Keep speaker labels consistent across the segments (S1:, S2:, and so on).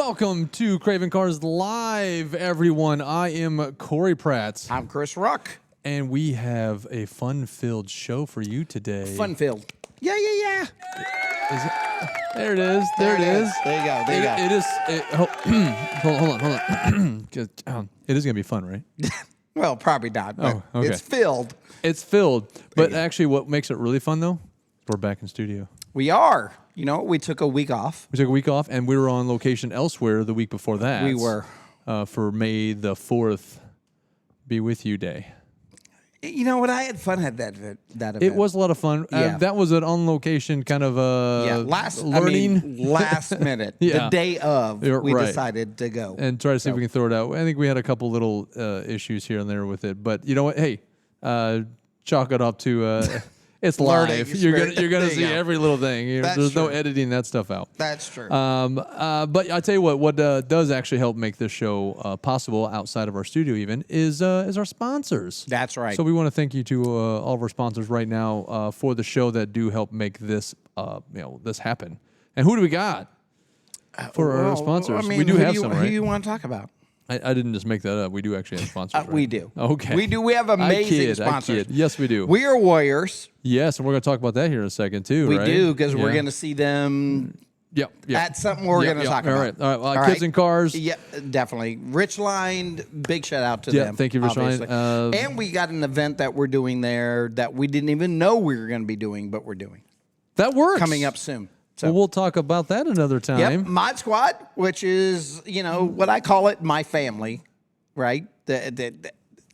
S1: Welcome to Craving Cars Live, everyone. I am Corey Pratt.
S2: I'm Chris Ruck.
S1: And we have a fun-filled show for you today.
S2: Fun-filled. Yeah.
S1: There it is. There it is.
S2: There you go. There you go.
S1: It is. Hold on. It is going to be fun, right?
S2: Well, probably not, but
S1: okay.
S2: it's filled.
S1: It's filled. But actually, what makes it really fun, though, we're back in studio.
S2: We are. You know, we took a week off.
S1: We took a week off, and we were on location elsewhere the week before that.
S2: We were.
S1: For May the 4th, Be With You Day.
S2: You know what? I had fun at that event.
S1: It was a lot of fun.
S2: Yeah.
S1: That was an on-location kind of learning.
S2: Last minute.
S1: Yeah.
S2: The day of, we
S1: Right.
S2: decided to go.
S1: And try to see if we can throw it out. I think we had a couple little issues here and there with it. But you know what? Hey, chalk it up to... It's live. You're gonna see every little thing. There's no editing that stuff out.
S2: That's true.
S1: But I tell you what does actually help make this show possible outside of our studio even is our sponsors.
S2: That's right.
S1: So we want to thank you to all of our sponsors right now for the show that do help make this this happen. And who do we got for our sponsors?
S2: I mean,
S1: we do have some, right?
S2: Who do you want to talk about?
S1: I didn't just make that up. We do actually have sponsors. Right?
S2: We do.
S1: Okay.
S2: We do. We have amazing sponsors.
S1: I kid. Yes, we do.
S2: We are Warriors.
S1: Yes, and we're going to talk about that here in a second, too,
S2: We
S1: right?
S2: do, because we're going to see them at something we're going to talk about.
S1: All right. Kids and Cars.
S2: Yeah, definitely. Richline, big shout out to them.
S1: Thank you, Richline.
S2: And we got an event that we're doing there that we didn't even know we were going to be doing, but we're doing.
S1: That works.
S2: Coming up soon. So.
S1: Well, we'll talk about that another time.
S2: Yep, Mod Squad, which is, what I call it, my family, right?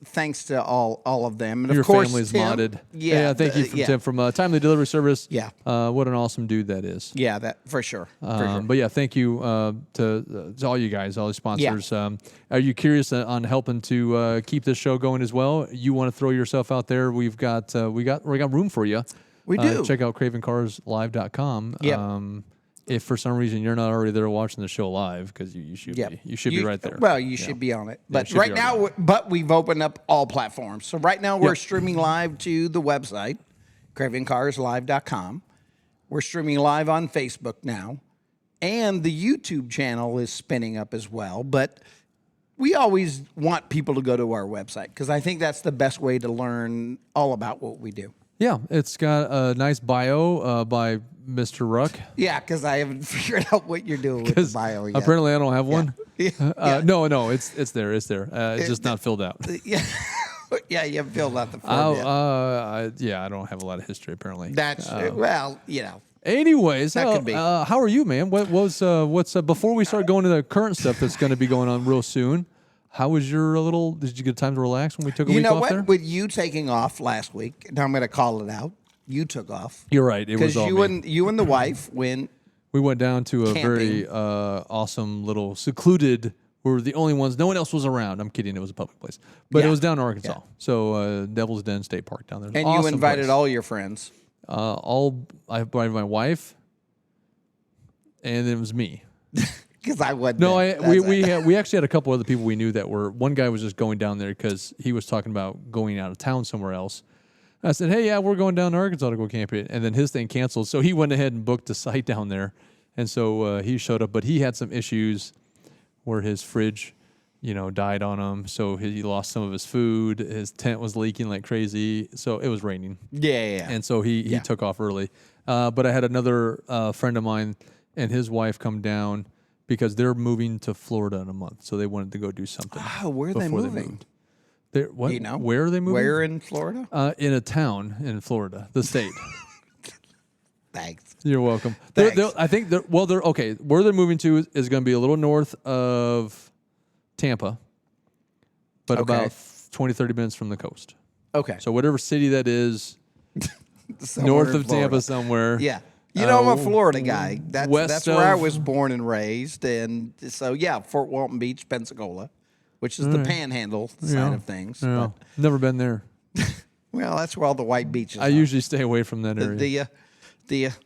S2: Thanks to all of them. And
S1: Your
S2: of course,
S1: family's
S2: Tim,
S1: modded. Yeah, thank you Tim from Timely Delivery Service.
S2: Yeah.
S1: What an awesome dude that is.
S2: Yeah, that for sure.
S1: But yeah, thank you to all you guys, all the sponsors. Yeah. Are you curious on helping to keep this show going as well? You want to throw yourself out there? We've got we got room for you.
S2: We do.
S1: Check out cravingcarslive.com.
S2: Yeah.
S1: If for some reason you're not already there watching the show live, because you should be. You should be right there.
S2: Well, you should be on it. But right now, we've opened up all platforms. So right now we're streaming live to the website, cravingcarslive.com. We're streaming live on Facebook now. And the YouTube channel is spinning up as well. But we always want people to go to our website, because I think that's the best way to learn all about what we do.
S1: Yeah, it's got a nice bio by Mr. Ruck.
S2: Yeah, because I haven't figured out what you're doing with the bio yet.
S1: Apparently, I don't have one.
S2: Yeah.
S1: No, it's there. It's there. It's just not filled out.
S2: Yeah, you haven't filled out the form yet.
S1: I don't have a lot of history apparently.
S2: That's
S1: Anyways,
S2: that could be.
S1: How are you, man? What's before we start going to the current stuff that's going to be going on real soon? How was your did you get time to relax when we took a week off there?
S2: With you taking off last week, now I'm going to call it out. You took off.
S1: You're right. It was all
S2: because you and the wife went.
S1: We went down to a very awesome little secluded. We were the only ones. No one else was around. I'm kidding. It was a public place, but it was down in Arkansas. Yeah. So Devil's Den State Park down there.
S2: And awesome you invited all your friends.
S1: I invited my wife, and it was me.
S2: Because I wasn't.
S1: No, we actually had a couple other people we knew that were. One guy was just going down there because he was talking about going out of town somewhere else. And I said, "Hey, yeah, we're going down to Arkansas to go camping," and then his thing canceled, so he went ahead and booked a site down there, and so he showed up. But he had some issues where his fridge, died on him, so he lost some of his food. His tent was leaking like crazy, so it was raining.
S2: Yeah.
S1: And so he took off early. But I had another friend of mine and his wife come down, because they're moving to Florida in a month, so they wanted to go do something.
S2: Oh, where are they moving?
S1: What? Where are they moving?
S2: Where in Florida?
S1: In a town in Florida, the state.
S2: Thanks.
S1: You're welcome.
S2: Thanks.
S1: I think they're okay. Where they're moving to is going to be a little north of Tampa, but about 20, 30 minutes from the coast.
S2: Okay.
S1: So whatever city that is, north of Tampa somewhere.
S2: Yeah. I'm a Florida guy. That's where I was born and raised. And so, Fort Walton Beach, Pensacola, which is the panhandle side of things.
S1: Yeah. Never been there.
S2: Well, that's where all the white beaches are.
S1: I usually stay away from that area.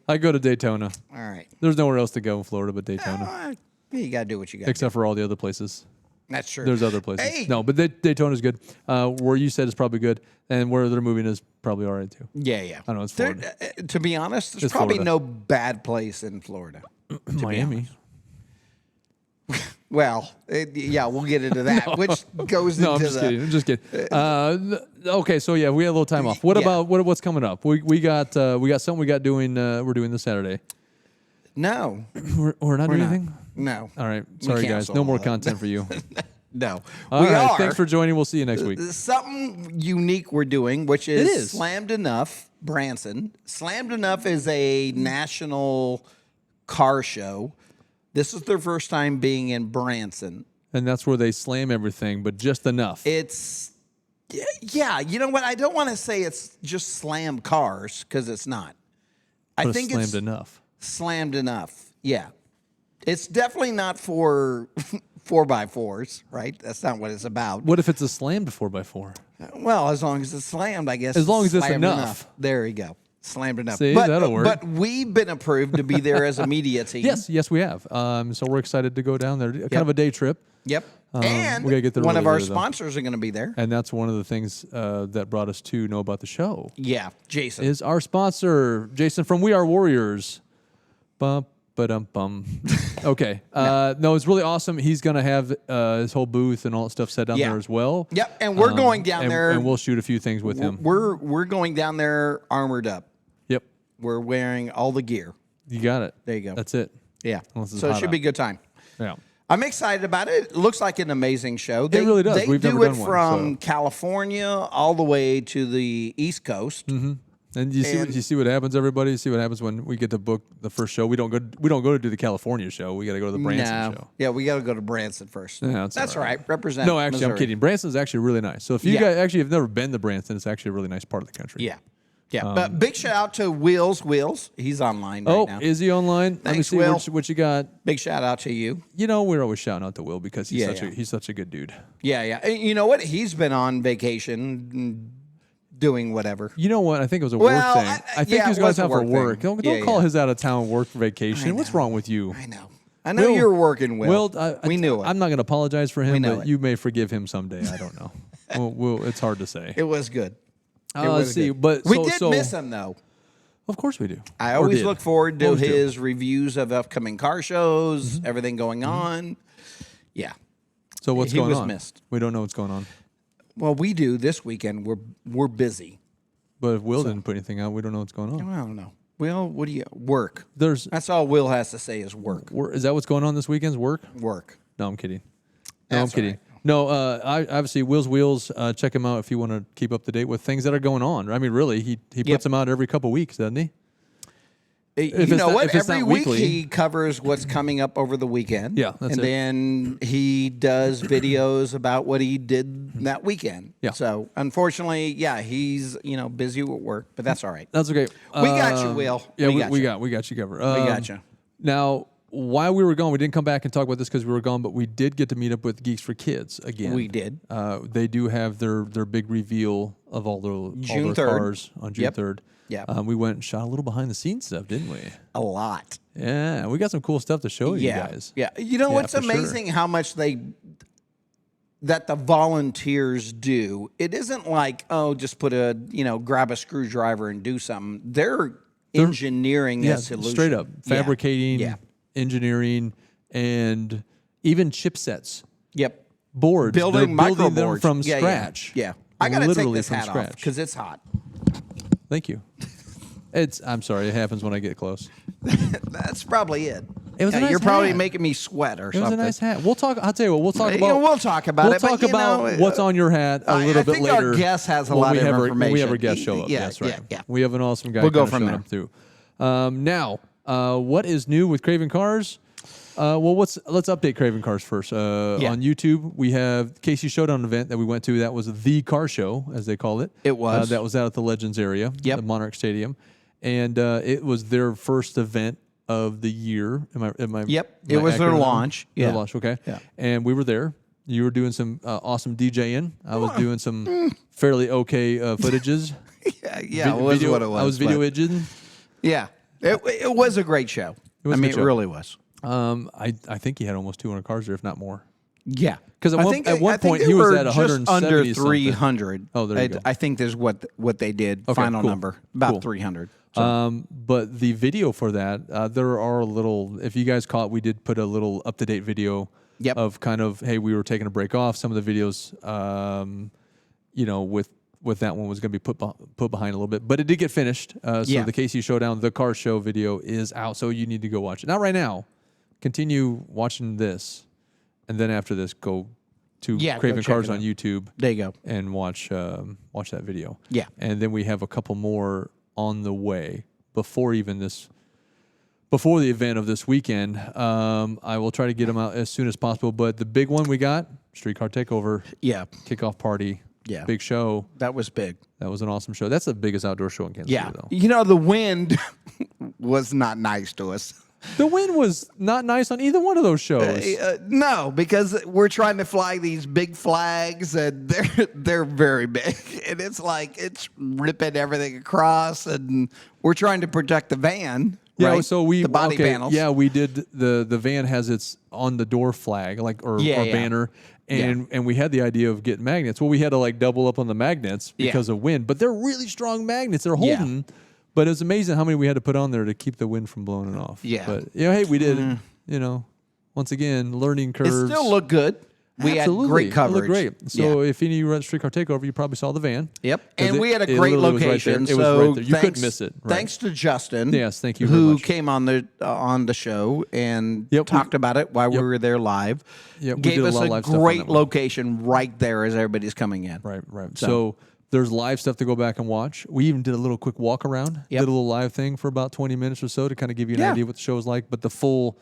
S1: I go to Daytona.
S2: All right.
S1: There's nowhere else to go in Florida but Daytona.
S2: You got to do what you got to do.
S1: Except for all the other places.
S2: That's true.
S1: There's other places.
S2: Hey.
S1: No, but Daytona's good. Where you said is probably good, and where they're moving is probably all right too.
S2: Yeah.
S1: I know it's Florida.
S2: To be honest, there's probably no bad place in Florida.
S1: Miami.
S2: Well, yeah, we'll get into that, which goes
S1: No, I'm
S2: into
S1: just kidding. I'm just kidding. Okay, so yeah, we had a little time off. What about what's coming up? We got something we're doing this Saturday.
S2: No,
S1: We're not doing anything.
S2: No.
S1: All right, sorry guys, no more content for you.
S2: No.
S1: All right, thanks for joining. We'll see you next week.
S2: Something unique we're doing, which is Slammed Enough, Branson. Slammed Enough is a national car show. This is their first time being in Branson.
S1: And that's where they slam everything, but just enough.
S2: It's, yeah, you know what? I don't want to say it's just slam cars, because it's not. I think it's
S1: enough.
S2: Slammed enough, yeah. It's definitely not for 4x4s, right? That's not what it's about.
S1: What if it's a slammed 4x4?
S2: Well, as long as it's slammed, I guess.
S1: As long as it's
S2: slammed
S1: enough.
S2: There you go. Slammed enough.
S1: See, that'll work.
S2: But we've been approved to be there as a media team.
S1: Yes, we have. So we're excited to go down there. Kind of a day trip.
S2: Yep. And
S1: we gotta get there
S2: one
S1: really
S2: of our
S1: early, though.
S2: sponsors are going to be there.
S1: And that's one of the things that brought us to know about the show.
S2: Yeah, Jason.
S1: Is our sponsor, Jason from We Are Warriors. Bum, ba-dum, bum. Okay. No, it's really awesome. He's going to have his whole booth and all that stuff set down there as well.
S2: Yep, and we're going down there.
S1: And we'll shoot a few things with him.
S2: We're going down there armored up.
S1: Yep.
S2: We're wearing all the gear.
S1: You got it.
S2: There you go.
S1: That's it.
S2: Yeah. So it should be a good time.
S1: Yeah.
S2: I'm excited about it. It looks like an amazing show.
S1: It really does.
S2: They
S1: We've
S2: do
S1: never
S2: it
S1: done one,
S2: from California all the way to the East Coast.
S1: Mm-hmm. And you see what happens, everybody. You see what happens when we get to book the first show. We don't go to do the California show. We got to go to the Branson show.
S2: Yeah, we got to go to Branson first.
S1: Yeah,
S2: that's all right. Represent.
S1: No, actually,
S2: Missouri.
S1: I'm kidding. Branson's actually really nice. So if you guys actually have never been to Branson, it's actually a really nice part of the country.
S2: Yeah. Yeah, but big shout out to Wheels. He's online right now.
S1: Is he online?
S2: Thanks,
S1: Let me
S2: Will.
S1: see what you got.
S2: Big shout out to you.
S1: You know, we're always shouting out to Will because he's such a good dude.
S2: Yeah, yeah. You know what? He's been on vacation doing whatever.
S1: You know what? I think it was a work thing. I think he was going to town for work.
S2: Thing.
S1: Don't call his out of town work for vacation. What's wrong with you?
S2: I know you're working, Will. We knew it.
S1: I'm not going to apologize for him, but you may forgive him someday. I don't know. It's hard to say.
S2: It was good.
S1: Let's see. But
S2: we did miss him, though.
S1: Of course we do.
S2: I always look forward to his reviews of upcoming car shows, everything going on. Yeah.
S1: So what's going on?
S2: He was missed.
S1: We don't know what's going on.
S2: Well, we do this weekend. We're busy.
S1: But if Will didn't put anything out, we don't know what's going on.
S2: I don't know. Will, what do you work? That's all Will has to say is work.
S1: Is that what's going on this weekend's work?
S2: Work.
S1: No, I'm kidding. I'm kidding. Right. No, I obviously Will's Wheels. Check him out if you want to keep up to date with things that are going on. I mean, really, he puts them out every couple of weeks, doesn't he?
S2: You know what? Every week he covers what's coming up over the weekend.
S1: Yeah, that's
S2: and then he does videos about what he did that weekend.
S1: Yeah.
S2: So unfortunately, he's busy with work, but that's all right.
S1: That's okay.
S2: We got you, Will.
S1: Yeah, we got you covered.
S2: We got you.
S1: Now, while we were gone, we didn't come back and talk about this because we were gone, but we did get to meet up with Geeks for Kids again.
S2: We did.
S1: They do have their big reveal of all their cars on June 3rd.
S2: Yeah.
S1: We went and shot a little behind the scenes stuff, didn't we?
S2: A lot.
S1: Yeah, we got some cool stuff to show you guys.
S2: Yeah. You know what's amazing? How much that the volunteers do. It isn't like, just put grab a screwdriver and do something. They're engineering a solution.
S1: Straight up. Fabricating, engineering, and even chipsets.
S2: Yep.
S1: Boards.
S2: Building
S1: them from scratch.
S2: Yeah. I got to take this hat off because it's hot.
S1: Thank you. I'm sorry. It happens when I get close.
S2: That's probably it.
S1: It was a nice
S2: You're probably
S1: hat.
S2: making me sweat or something.
S1: It was a nice hat. We'll talk. I'll tell you what. We'll talk about.
S2: We'll talk about it.
S1: We'll talk about what's on your hat a little bit later.
S2: I think our guest has a lot of information.
S1: When we have our guest show up. Yes, right.
S2: Yeah.
S1: We have an awesome guy.
S2: We'll go from there
S1: too. Now, what is new with Craving Cars? Let's update Craving Cars first. On YouTube, we have Casey Showdown event that we went to. That was the car show, as they call it.
S2: It was.
S1: That was out at the Legends area, the Monarch Stadium, and it was their first event of the year. Am I?
S2: Yep. It was their launch.
S1: Their launch. Okay.
S2: Yeah.
S1: And we were there. You were doing some awesome DJing. I was doing some fairly okay footages.
S2: Yeah. It was what it was.
S1: I was video editing.
S2: Yeah. It was a great show. It really was.
S1: I think he had almost 200 cars there, if not more.
S2: Yeah.
S1: Because at one point he was at 170
S2: just under
S1: something.
S2: 300.
S1: Oh, there you go.
S2: I think is what they did.
S1: Okay,
S2: Final
S1: cool.
S2: number, about
S1: Cool.
S2: 300. So.
S1: But the video for that, there are a little. If you guys caught, we did put a little up to date video
S2: Yep.
S1: of kind of, hey, we were taking a break off. Some of the videos, with that one was going to be put behind a little bit, but it did get finished. So the KC Showdown, the car show video is out, so you need to go watch it. Not right now. Continue watching this, and then after this, go to Craving Cars on YouTube.
S2: There you go.
S1: And watch that video.
S2: Yeah.
S1: And then we have a couple more on the way before the event of this weekend. I will try to get them out as soon as possible. But the big one we got, Streetcar Takeover.
S2: Yeah.
S1: Kickoff party.
S2: Yeah.
S1: Big show.
S2: That was big.
S1: That was an awesome show. That's the biggest outdoor show in Kansas City, though.
S2: You know, the wind was not nice to us.
S1: The wind was not nice on either one of those shows.
S2: No, because we're trying to fly these big flags, and they're very big, and it's like it's ripping everything across, and we're trying to protect the van.
S1: Yeah,
S2: right?
S1: so
S2: the body panels.
S1: Yeah, we did the van has its on the door flag, or banner, and we had the idea of getting magnets. Well, we had to like double up on the magnets because of wind, but they're really strong magnets. They're holding. Yeah. But it's amazing how many we had to put on there to keep the wind from blowing it off.
S2: Yeah.
S1: But hey, we did it. Once again, learning curves.
S2: It still looked good. We
S1: Absolutely.
S2: had great coverage.
S1: It looked great. So if any of you run Streetcar Takeover, you probably saw the van.
S2: Yep. And we had a great location.
S1: It was right there. You couldn't miss it. Right.
S2: Thanks to Justin.
S1: Yes, thank you very much.
S2: Who came on the show and talked about it while we were there live.
S1: Yep,
S2: gave us a great location right there as everybody's coming in.
S1: Right. So there's live stuff to go back and watch. We even did a little quick walk around. Did a little live thing for about 20 minutes or so to kind of give you an idea what the show is like. But the full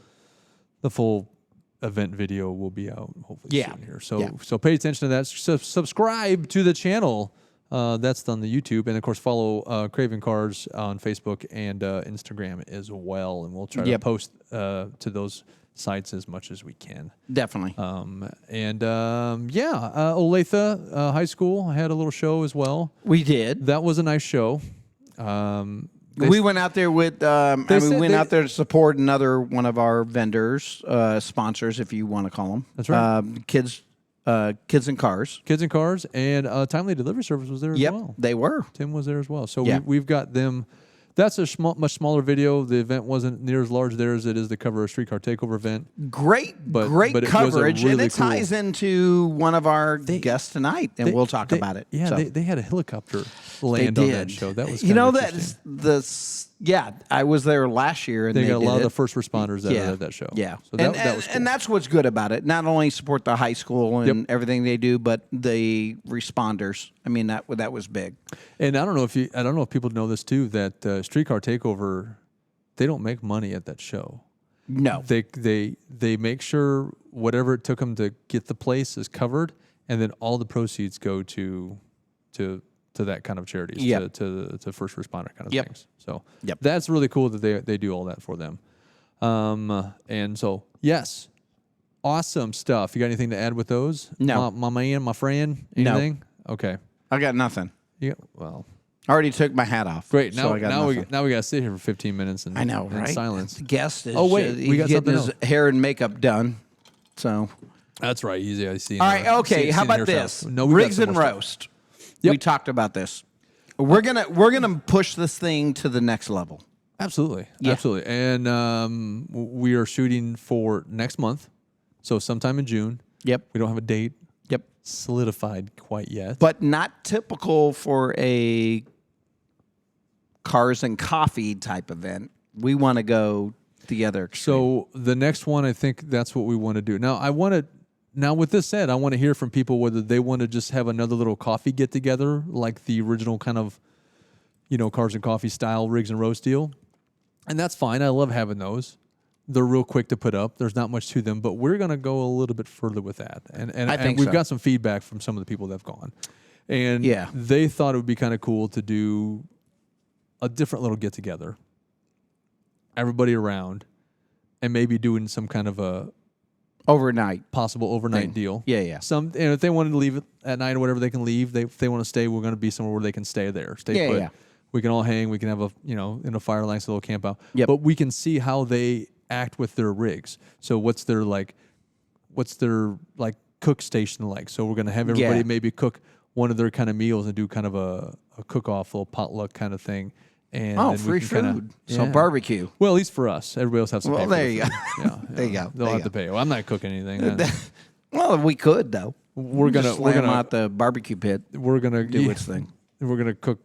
S1: event video will be out hopefully soon here. So pay attention to that. Subscribe to the channel. That's on the YouTube. And, of course, follow Craving Cars on Facebook and Instagram as well. And we'll try to post to those sites as much as we can.
S2: Definitely.
S1: Olathe High School had a little show as well.
S2: We did.
S1: That was a nice show.
S2: We went out there with. We went out there to support another one of our vendors, sponsors, if you want to call them.
S1: That's right.
S2: Kids and Cars.
S1: Kids and Cars, and Timely Delivery Service was there as well.
S2: They were.
S1: Tim was there as well. So we've got them. That's a much smaller video. The event wasn't near as large there as it is the cover of Streetcar Takeover event.
S2: Great coverage, and it ties into one of our guests tonight, and we'll talk about it.
S1: Yeah, they had a helicopter land on that show. That was
S2: I was there last year, and
S1: they got a lot of the first responders that are at that show.
S2: Yeah,
S1: so that was cool.
S2: And that's what's good about it. Not only support the high school and everything they do, but the responders. I mean, that was big.
S1: And I don't know if people know this too, that Streetcar Takeover, they don't make money at that show.
S2: No,
S1: they make sure whatever it took them to get the place is covered, and then all the proceeds go to that kind of charities, to first responder kind of things. So that's really cool that they do all that for them. And so yes, awesome stuff. You got anything to add with those?
S2: No,
S1: my man, my friend. Anything?
S2: No.
S1: Okay.
S2: I got nothing.
S1: Yeah. Well,
S2: I already took my hat off.
S1: Great.
S2: Now
S1: we got to sit here for 15 minutes and
S2: I know, right?
S1: silence.
S2: The guest is.
S1: Oh wait, we got something
S2: his hair and makeup done. So
S1: that's right. Easy. I see.
S2: All right. Okay. How about this?
S1: No,
S2: Rigs and Roast. Yep. We talked about this. We're gonna push this thing to the next level.
S1: Absolutely. And we are shooting for next month, so sometime in June.
S2: Yep.
S1: We don't have a date.
S2: Yep.
S1: Solidified quite yet,
S2: but not typical for a cars and coffee type event. We want to go the other extreme.
S1: So the next one, I think that's what we want to do. Now, with this said, I want to hear from people whether they want to just have another little coffee get together, like the original kind of, cars and coffee style rigs and roast deal. And that's fine. I love having those. They're real quick to put up. There's not much to them, but we're going to go a little bit further with that. And we've got some feedback from some of the people that have gone. And they thought it would be kind of cool to do a different little get together. Everybody around, and maybe doing some kind of a possible overnight deal.
S2: Yeah.
S1: And if they wanted to leave it at night or whatever, they can leave. If they want to stay, we're going to be somewhere where they can stay there. Stay put. Yeah. We can all hang. We can have in a fire nice little camp out.
S2: Yep.
S1: But we can see how they act with their rigs. So what's their what's their like cook station like. So we're gonna have everybody maybe cook one of their kind of meals and do kind of a cook-off, little potluck kind of thing. And then
S2: free
S1: we can
S2: food. So barbecue.
S1: Well, at least for us. Everybody else has to pay.
S2: Well,
S1: for
S2: there
S1: the
S2: you
S1: food.
S2: go.
S1: Yeah,
S2: There you go.
S1: They'll have to pay. Well, I'm not cooking anything.
S2: Well, we could though.
S1: We're gonna
S2: out the barbecue pit.
S1: We're gonna
S2: do its thing.
S1: We're gonna cook.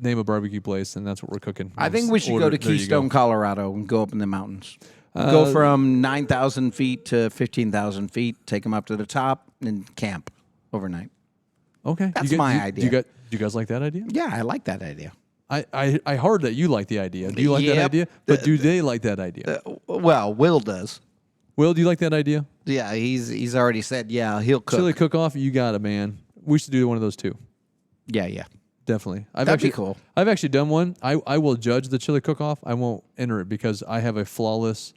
S1: Name a barbecue place, and that's what we're cooking.
S2: I think we should go to Keystone, Colorado, and go up in the mountains. Go from 9,000 feet to 15,000 feet. Take them up to the top and camp overnight.
S1: Okay,
S2: that's my idea.
S1: Do you guys like that idea?
S2: Yeah, I like that idea.
S1: I heard that you like the idea. Do you like that idea? But do they like that idea?
S2: Well, Will does.
S1: Will, do you like that idea?
S2: Yeah, he's already said, he'll cook.
S1: Chili cook-off, you got it, man. We should do one of those too.
S2: Yeah.
S1: Definitely.
S2: That'd be cool.
S1: I've actually done one. I will judge the chili cook-off. I won't enter it because I have a flawless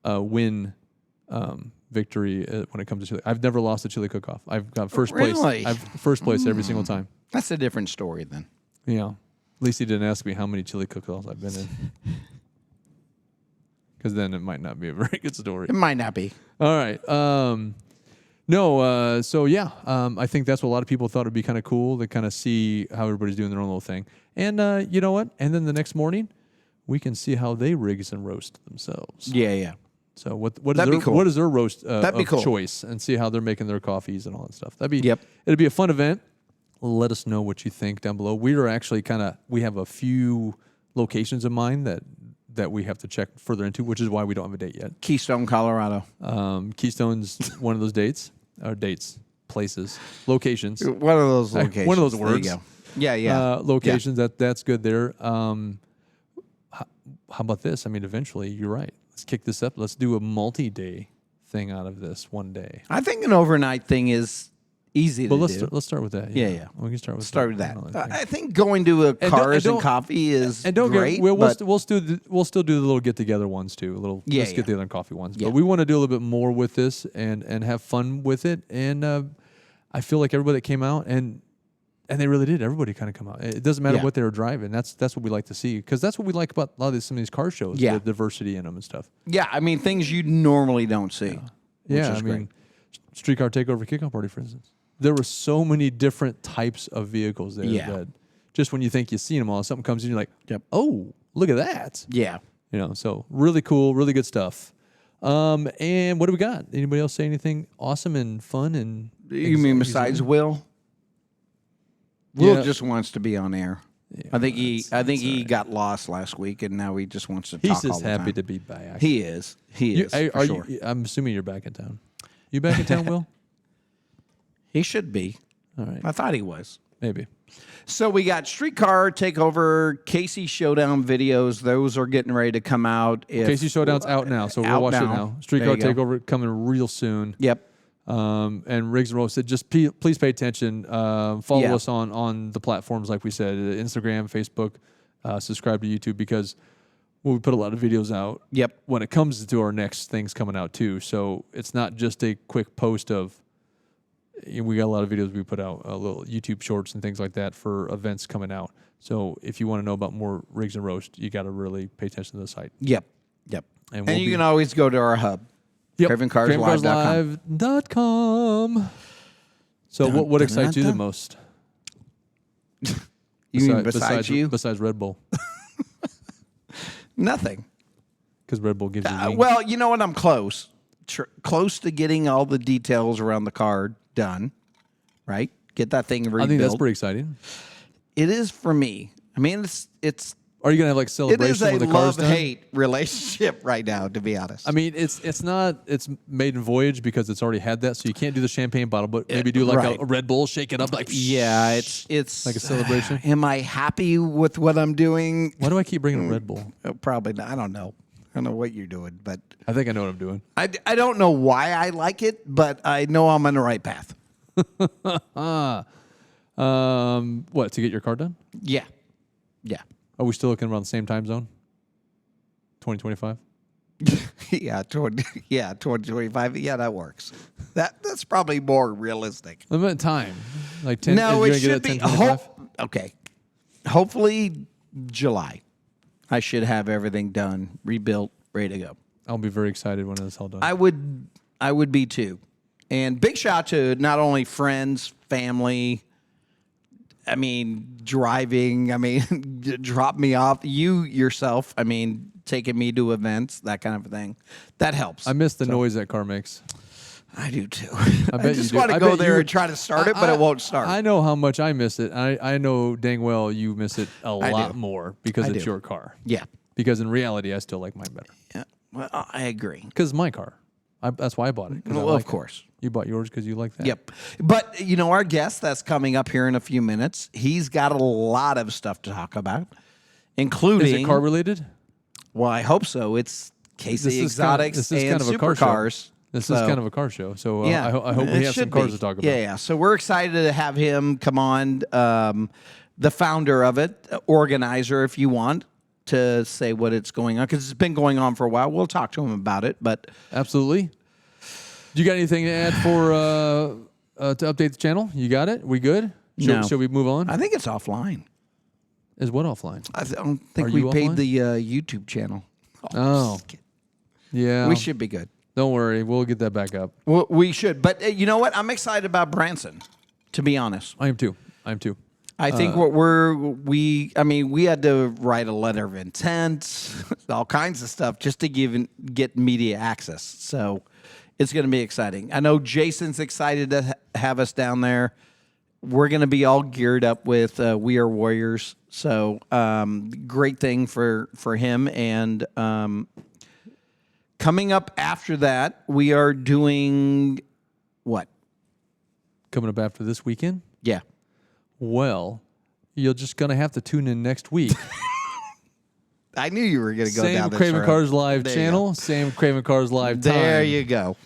S1: win victory when it comes to chili. I've never lost a chili cook-off. I've got first place. I've first place every single time.
S2: That's a different story then.
S1: Yeah. At least he didn't ask me how many chili cook-offs I've been in. Because then it might not be a very good story.
S2: It might not be.
S1: All right. I think that's what a lot of people thought would be kind of cool to kind of see how everybody's doing their own little thing. And you know what? And then the next morning, we can see how they rigs and roast themselves.
S2: Yeah.
S1: So what is their roast of choice, and see how they're making their coffees and all that stuff. It'd be a fun event. Let us know what you think down below. We are actually we have a few locations in mind that we have to check further into, which is why we don't have a date yet.
S2: Keystone, Colorado.
S1: Keystone's one of those places, locations.
S2: One of those locations.
S1: One of those words.
S2: There you go. Yeah.
S1: Locations. Yeah. That's good there. How about this? I mean, eventually, you're right. Let's kick this up. Let's do a multi-day thing out of this one day.
S2: I think an overnight thing is easy to do.
S1: Let's start with that.
S2: Yeah.
S1: We can start with
S2: that. I think going to a cars and coffee is great.
S1: We'll still do the little get together ones too. Let's get together and coffee ones. Yeah. But we want to do a little bit more with this and have fun with it. And I feel like everybody that came out and they really did. Everybody kind of come out. It doesn't matter what they were driving. That's what we like to see, because that's what we like about a lot of some of these car shows. The diversity in them and stuff.
S2: Yeah, I mean things you normally don't see.
S1: Yeah, I mean, Streetcar Takeover Kickoff Party, for instance. There were so many different types of vehicles there that just when you think you've seen them all, something comes in, you're like, oh, look at that.
S2: Yeah.
S1: So really cool, really good stuff. And what do we got? Anybody else say anything awesome and fun? And
S2: you mean besides Will? Will just wants to be on air. Yeah, I think he got lost last week, and now he just wants to talk all the time.
S1: He's just happy to be back.
S2: He is. Sure.
S1: I'm assuming you're back in town. You back in town, Will?
S2: He should be.
S1: All right.
S2: I thought he was.
S1: Maybe.
S2: So we got Streetcar Takeover, Casey Showdown videos. Those are getting ready to come out.
S1: Casey Showdown's out now, so we'll watch it now. Streetcar Takeover coming real soon.
S2: Yep.
S1: And Riggs and Roast said, just please pay attention. Follow us on the platforms, like we said, Instagram, Facebook, subscribe to YouTube, because we put a lot of videos out.
S2: Yep.
S1: When it comes to our next things coming out too, so it's not just a quick post of. We got a lot of videos we put out, little YouTube shorts and things like that for events coming out. So if you want to know about more Rigs and Roast, you got to really pay attention to the site.
S2: Yep. And you can always go to our hub. Yep.
S1: CravingCarsLive.com. So what excites you the most?
S2: Besides you?
S1: Besides Red Bull.
S2: Nothing.
S1: Because Red Bull gives you wings.
S2: Well, you know what? I'm close. Close to getting all the details around the car done, right? Get that thing rebuilt.
S1: I think that's pretty exciting.
S2: It is for me. I mean, it's.
S1: Are you gonna have like celebration when the car's done?
S2: It is a love-hate relationship right now, to be honest.
S1: I mean, it's maiden voyage because it's already had that, so you can't do the champagne bottle, but maybe do like a Red Bull, shake it up like.
S2: Yeah, it's
S1: like a celebration.
S2: Am I happy with what I'm doing?
S1: Why do I keep bringing up Red Bull?
S2: Probably not. I don't know. I don't know what you're doing, but
S1: I think I know what I'm doing.
S2: I don't know why I like it, but I know I'm on the right path.
S1: What, to get your car done?
S2: Yeah.
S1: Are we still looking around the same time zone? 2025?
S2: Yeah, 2025. Yeah, that works. That's probably more realistic.
S1: I meant time. Like 10.
S2: No, it should be. Okay. Hopefully July. I should have everything done, rebuilt, ready to go.
S1: I'll be very excited when it's all done.
S2: I would I would be too. And big shout out to not only friends, family, I mean, driving, I mean, drop me off, you yourself, I mean, taking me to events, that kind of thing. That helps.
S1: I miss the noise that car makes.
S2: I do too.
S1: I bet
S2: just
S1: you do.
S2: want to go there and try to start it, but it won't start.
S1: I know how much I miss it. I know dang well you miss it a lot more because it's your car.
S2: Yeah.
S1: Because in reality, I still like mine better.
S2: Yeah. Well, I agree.
S1: Because it's my car. That's why I bought it.
S2: Well, of course.
S1: You bought yours because you like that.
S2: Yep. But, our guest that's coming up here in a few minutes, he's got a lot of stuff to talk about, including...
S1: Is it car related?
S2: Well, I hope so. It's Casey Exotics and
S1: kind of a car
S2: Supercars.
S1: show. This is kind of a car show. So
S2: yeah,
S1: I hope we have some cars to talk about.
S2: Yeah. So we're excited to have him come on, the founder of it, organizer, if you want, to say what it's going on, because it's been going on for a while. We'll talk to him about it, but
S1: absolutely. Do you got anything to add for to update the channel? You got it? We good? Should we move on?
S2: I think it's offline.
S1: Is what offline?
S2: I don't think we paid the YouTube channel.
S1: Oh. Yeah.
S2: We should be good.
S1: Don't worry. We'll get that back up.
S2: Well, we should. But you know what? I'm excited about Branson, to be honest.
S1: I am too.
S2: I think we had to write a letter of intent, all kinds of stuff, just to get media access. So it's going to be exciting. I know Jason's excited to have us down there. We're going to be all geared up with We Are Warriors. So great thing for him. And coming up after that, we are doing what?
S1: Coming up after this weekend?
S2: Yeah.
S1: Well, you're just going to have to tune in next week.
S2: I knew you were going to go down this road.
S1: Same Craving Cars Live channel, same Craving Cars Live time.
S2: There you go.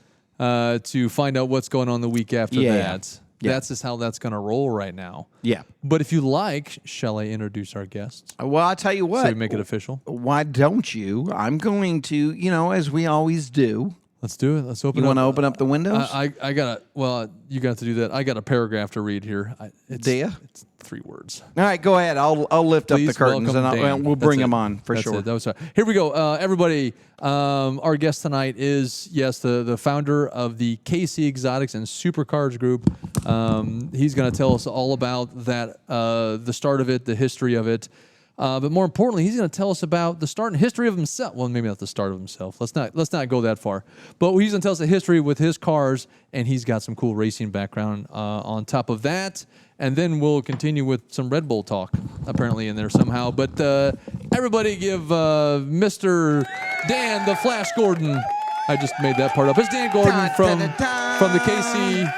S1: To find out what's going on the week after that.
S2: Yeah.
S1: That's just how that's going to roll right now.
S2: Yeah.
S1: But if you like, shall I introduce our guests?
S2: Well, I'll tell you what.
S1: So we make it official?
S2: Why don't you? I'm going to, as we always do.
S1: Let's do it. Let's open
S2: You
S1: up.
S2: want to open up the windows?
S1: I got to, you got to do that. I got a paragraph to read here.
S2: Do you?
S1: It's 3 words.
S2: All right, go ahead. I'll lift up the curtains and we'll bring them on for sure.
S1: That was here we go. Everybody, our guest tonight is, yes, the founder of the KC Exotics and Supercars Group. He's going to tell us all about that, the start of it, the history of it. But more importantly, he's going to tell us about the start and history of himself. Well, maybe not the start of himself. Let's not go that far. But he's going to tell us the history with his cars, and he's got some cool racing background on top of that. And then we'll continue with some Red Bull talk, apparently, in there somehow. But everybody give Mr. Dan the Flash Gordon. I just made that part up. It's Dan Gordon from the KC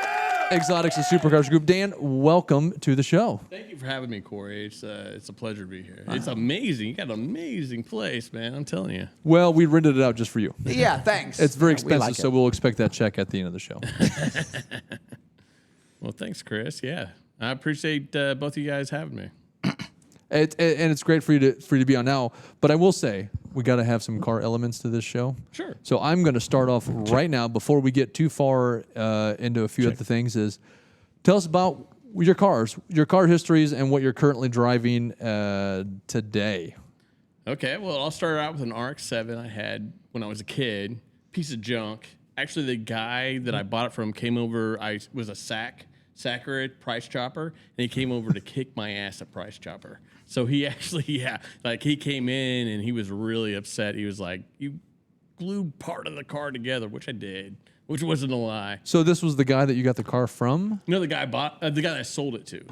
S1: Exotics and Supercars Group. Dan, welcome to the show.
S3: Thank you for having me, Corey. It's a pleasure to be here. It's amazing. You got an amazing place, man. I'm telling you.
S1: Well, we rented it out just for you.
S2: Yeah, thanks.
S1: It's very expensive, so we'll expect that check at the end of the show.
S3: Well, thanks, Chris. Yeah, I appreciate both of you guys having me.
S1: And it's great for you to be on now. But I will say, we got to have some car elements to this show.
S3: Sure.
S1: So I'm going to start off right now before we get too far into a few other things. Is tell us about your cars, your car histories, and what you're currently driving today.
S3: Okay. Well, I'll start out with an RX-7 I had when I was a kid. Piece of junk. Actually, the guy that I bought it from came over. I was a Sacker at Price Chopper, and he came over to kick my ass at Price Chopper. So he actually, he came in and he was really upset. He was like, "You glued part of the car together," which I did, which wasn't a lie.
S1: So this was the guy that you got the car from?
S3: No, the guy that I sold it to.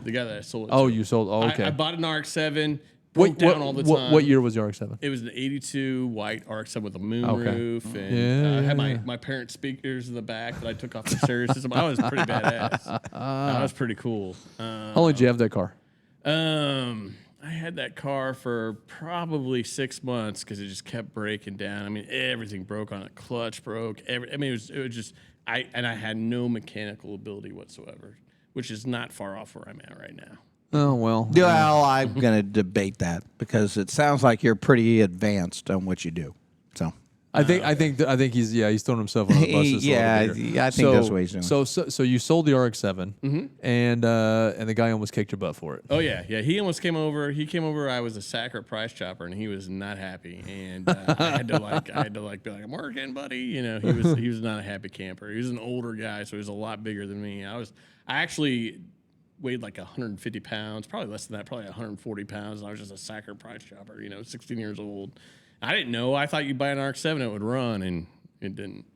S1: Oh, you sold. Oh, okay.
S3: I bought an RX-7. Broke down all the time.
S1: What year was the RX-7?
S3: It was an 82 white RX-7 with a moonroof, and I had my parents' speakers in the back that I took off the stereo system. I was pretty badass. That was pretty cool.
S1: How long did you have that car?
S3: I had that car for probably 6 months because it just kept breaking down. I mean, everything broke on it. Clutch broke. It was just I had no mechanical ability whatsoever, which is not far off where I'm at right now.
S1: Oh, well.
S2: Well, I'm going to debate that because it sounds like you're pretty advanced on what you do. So
S1: I think he's throwing himself on the bus. Just
S2: Yeah,
S1: a little bit here.
S2: I think that's what he's doing.
S1: So you sold the RX-7, and the guy almost kicked your butt for it.
S3: Oh yeah. He almost came over. He came over. I was a sacker price chopper, and he was not happy. And I had to be like, I'm working, buddy. You know, he was not a happy camper. He was an older guy, so he was a lot bigger than me. I actually weighed like 150 pounds, probably less than that, probably 140 pounds. And I was just a sacker price chopper. 16 years old. I didn't know. I thought you'd buy an RX-7, it would run, and it didn't.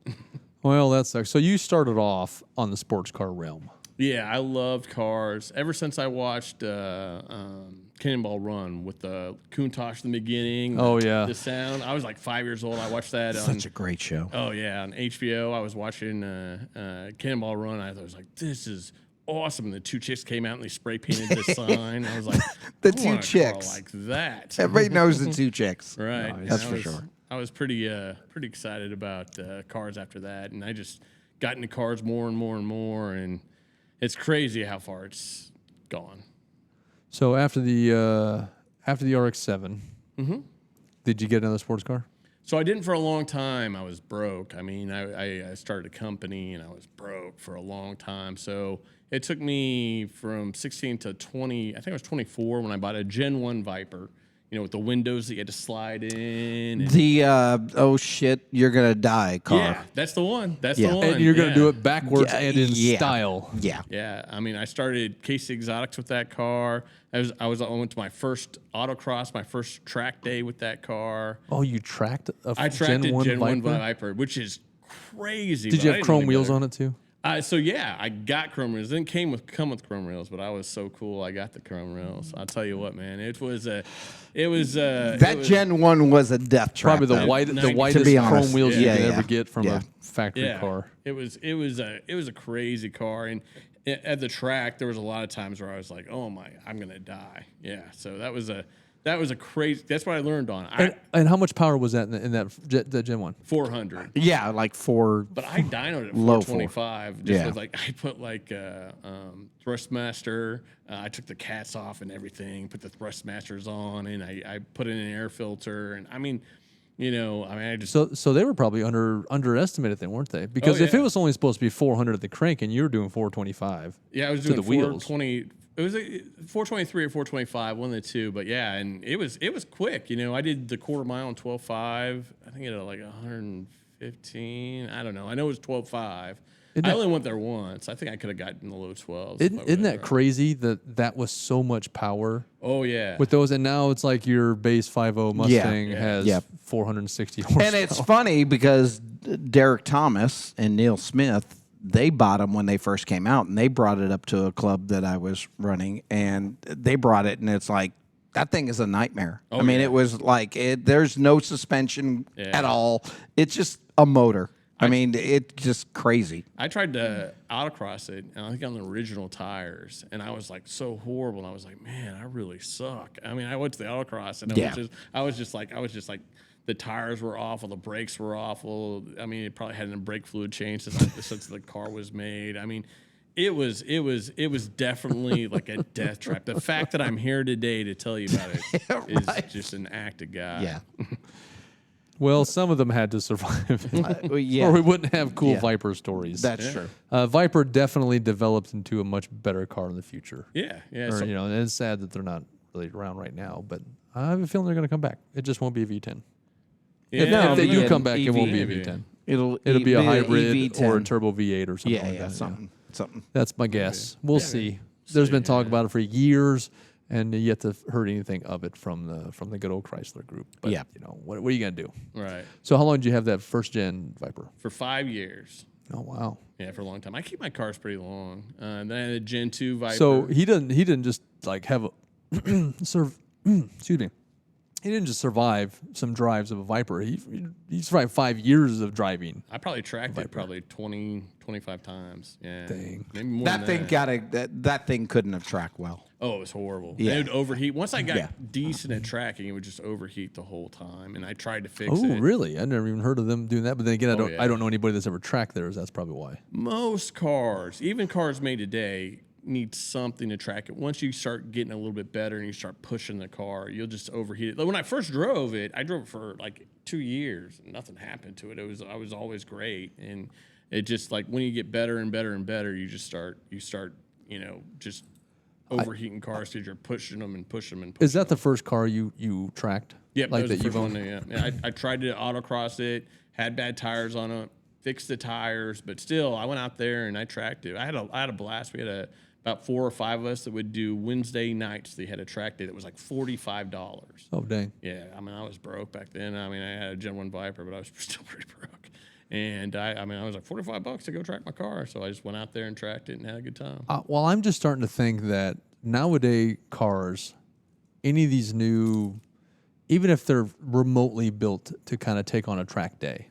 S1: Well, that sucks. So you started off on the sports car realm.
S3: Yeah, I loved cars ever since I watched Cannonball Run with the Countach in the beginning.
S1: Oh, yeah.
S3: The sound. I was like 5 years old. I watched that.
S2: Such a great show.
S3: Oh yeah, on HBO. I was watching Cannonball Run. I was like, this is awesome. And the two chicks came out and they spray painted the sign. I was like,
S2: The
S3: I
S2: two
S3: want a car
S2: chicks.
S3: like that.
S2: Everybody knows the two chicks.
S3: Right.
S2: That's
S3: And
S2: for sure.
S3: I was pretty excited about cars after that, and I just got into cars more and more and more, and it's crazy how far it's gone.
S1: So after the RX-7, did you get another sports car?
S3: So I didn't for a long time. I was broke. I mean, I started a company and I was broke for a long time. So it took me from 16 to 20. I think I was 24 when I bought a Gen 1 Viper. With the windows that you had to slide in. And
S2: The oh shit, you're gonna die car.
S3: yeah, that's the one. That's
S2: Yeah.
S3: the one.
S1: And you're going to do
S3: Yeah.
S1: it backwards and in
S2: Yeah.
S1: style.
S2: Yeah.
S3: Yeah, I mean, I started Casey Exotics with that car. I went to my first autocross, my first track day with that car.
S1: Oh, you tracked a
S3: I tracked
S1: Gen 1
S3: Gen 1
S1: Viper?
S3: Viper, which is crazy.
S1: Did you have chrome wheels on it too?
S3: So yeah, I got chrome wheels. It didn't come with chrome wheels, but I was so cool. I got the chrome wheels. I'll tell you what, man,
S2: That Gen 1 was a death trap.
S1: Probably the
S2: though.
S1: widest
S2: be
S1: chrome
S2: honest.
S1: wheels you
S2: Yeah,
S1: could
S2: yeah.
S1: ever get from
S2: Yeah.
S1: a factory car.
S3: It was a crazy car, and at the track there was a lot of times where I was like, oh my, I'm gonna die. Yeah, so that was a crazy. That's what I learned on.
S1: And how much power was that in that Gen 1?
S3: 400.
S2: Yeah, like 4.
S3: But I dynoed at
S2: Low
S3: 425.
S2: four.
S3: Just
S2: Yeah.
S3: with I put Thrustmaster. I took the cats off and everything. Put the Thrustmasters on, and I put in an air filter. And I mean, I just
S1: So they were probably underestimated then, weren't they? Because if
S3: yeah.
S1: it was only supposed to be 400 at the crank and you were doing 425,
S3: I was
S1: to
S3: doing
S1: the wheels.
S3: 420. It was 423 or 425, one of the two. But yeah, and it was quick. I did the quarter mile in 12.5. I think it had like 115. I don't know. I know it was 12.5. I only went there once. I think I could have gotten the low 12s.
S1: Isn't that crazy that was so much power
S3: Oh yeah.
S1: with those? And now it's like your base 5.0 Mustang has
S2: Yeah.
S1: 460 horsepower.
S2: And it's funny because Derek Thomas and Neil Smith, they bought them when they first came out, and they brought it up to a club that I was running, and they brought it, and it's like, that thing is a nightmare. I mean,
S3: yeah.
S2: it was like, there's no suspension at all. It's just a motor. I mean, it's just crazy.
S3: I tried to autocross it, and I think on the original tires, and I was like so horrible. And I was like, man, I really suck. I mean, I went to the autocross, and I was just like, the tires were awful, the brakes were awful. I mean, it probably hadn't brake fluid changed since the car was made. I mean, it was definitely like a death trap. The fact that I'm here today to tell you about it is just an act of God.
S2: Yeah.
S1: Well, some of them had to survive,
S2: Yeah.
S1: or we wouldn't have cool
S2: Yeah.
S1: Viper stories.
S2: That's true.
S1: Viper definitely developed into a much better car in the future.
S3: Yeah.
S1: Or, and it's sad that they're not really around right now, but I have a feeling they're going to come back. It just won't be a V10. If they do come back, it won't be a V10.
S2: It'll
S1: be a hybrid
S2: EV10.
S1: or a turbo V8 or something
S2: Yeah,
S1: like
S2: yeah,
S1: that.
S2: something.
S1: That's my guess. We'll see. There's been talk about it for years, and yet to heard anything of it from the good old Chrysler group. But
S2: Yeah.
S1: what are you gonna do?
S3: Right.
S1: So how long did you have that first gen Viper?
S3: For 5 years.
S1: Oh wow.
S3: Yeah, for a long time. I keep my cars pretty long. Then I had a Gen 2 Viper.
S1: So he didn't just like have a excuse me. He didn't just survive some drives of a Viper. He survived 5 years of driving.
S3: I probably tracked it probably 20, 25 times. Yeah.
S1: Dang.
S3: Maybe more
S2: That
S3: than
S2: thing that thing couldn't have tracked well.
S3: Oh, it was horrible.
S2: Yeah.
S3: It would overheat. Once I got
S2: Yeah.
S3: decent at tracking, it would just overheat the whole time. And I tried to fix
S1: Oh
S3: it.
S1: really? I never even heard of them doing that. But then again,
S3: yeah.
S1: I don't know anybody that's ever tracked theirs. That's probably why.
S3: Most cars, even cars made today, need something to track it. Once you start getting a little bit better and you start pushing the car, you'll just overheat it. Like when I first drove it, I drove it for like 2 years and nothing happened to it. I was always great. And it just like when you get better and better and better, you start, just overheating cars because you're pushing them and pushing them and pushing
S1: Is that the first car you tracked?
S3: Yep,
S1: like
S3: that was
S1: that
S3: the first
S1: you've
S3: one.
S1: owned?
S3: Yeah. I tried to autocross it, had bad tires on it, fixed the tires, but still, I went out there and I tracked it. I had a blast. We had about 4 or 5 of us that would do Wednesday nights. They had a track day that was like $45.
S1: Oh, dang.
S3: Yeah, I mean, I was broke back then. I mean, I had a Gen 1 Viper, but I was still pretty broke. And I was like $45 to go track my car, so I just went out there and tracked it and had a good time.
S1: Well, I'm just starting to think that nowadays cars, any of these new, even if they're remotely built to kind of take on a track day,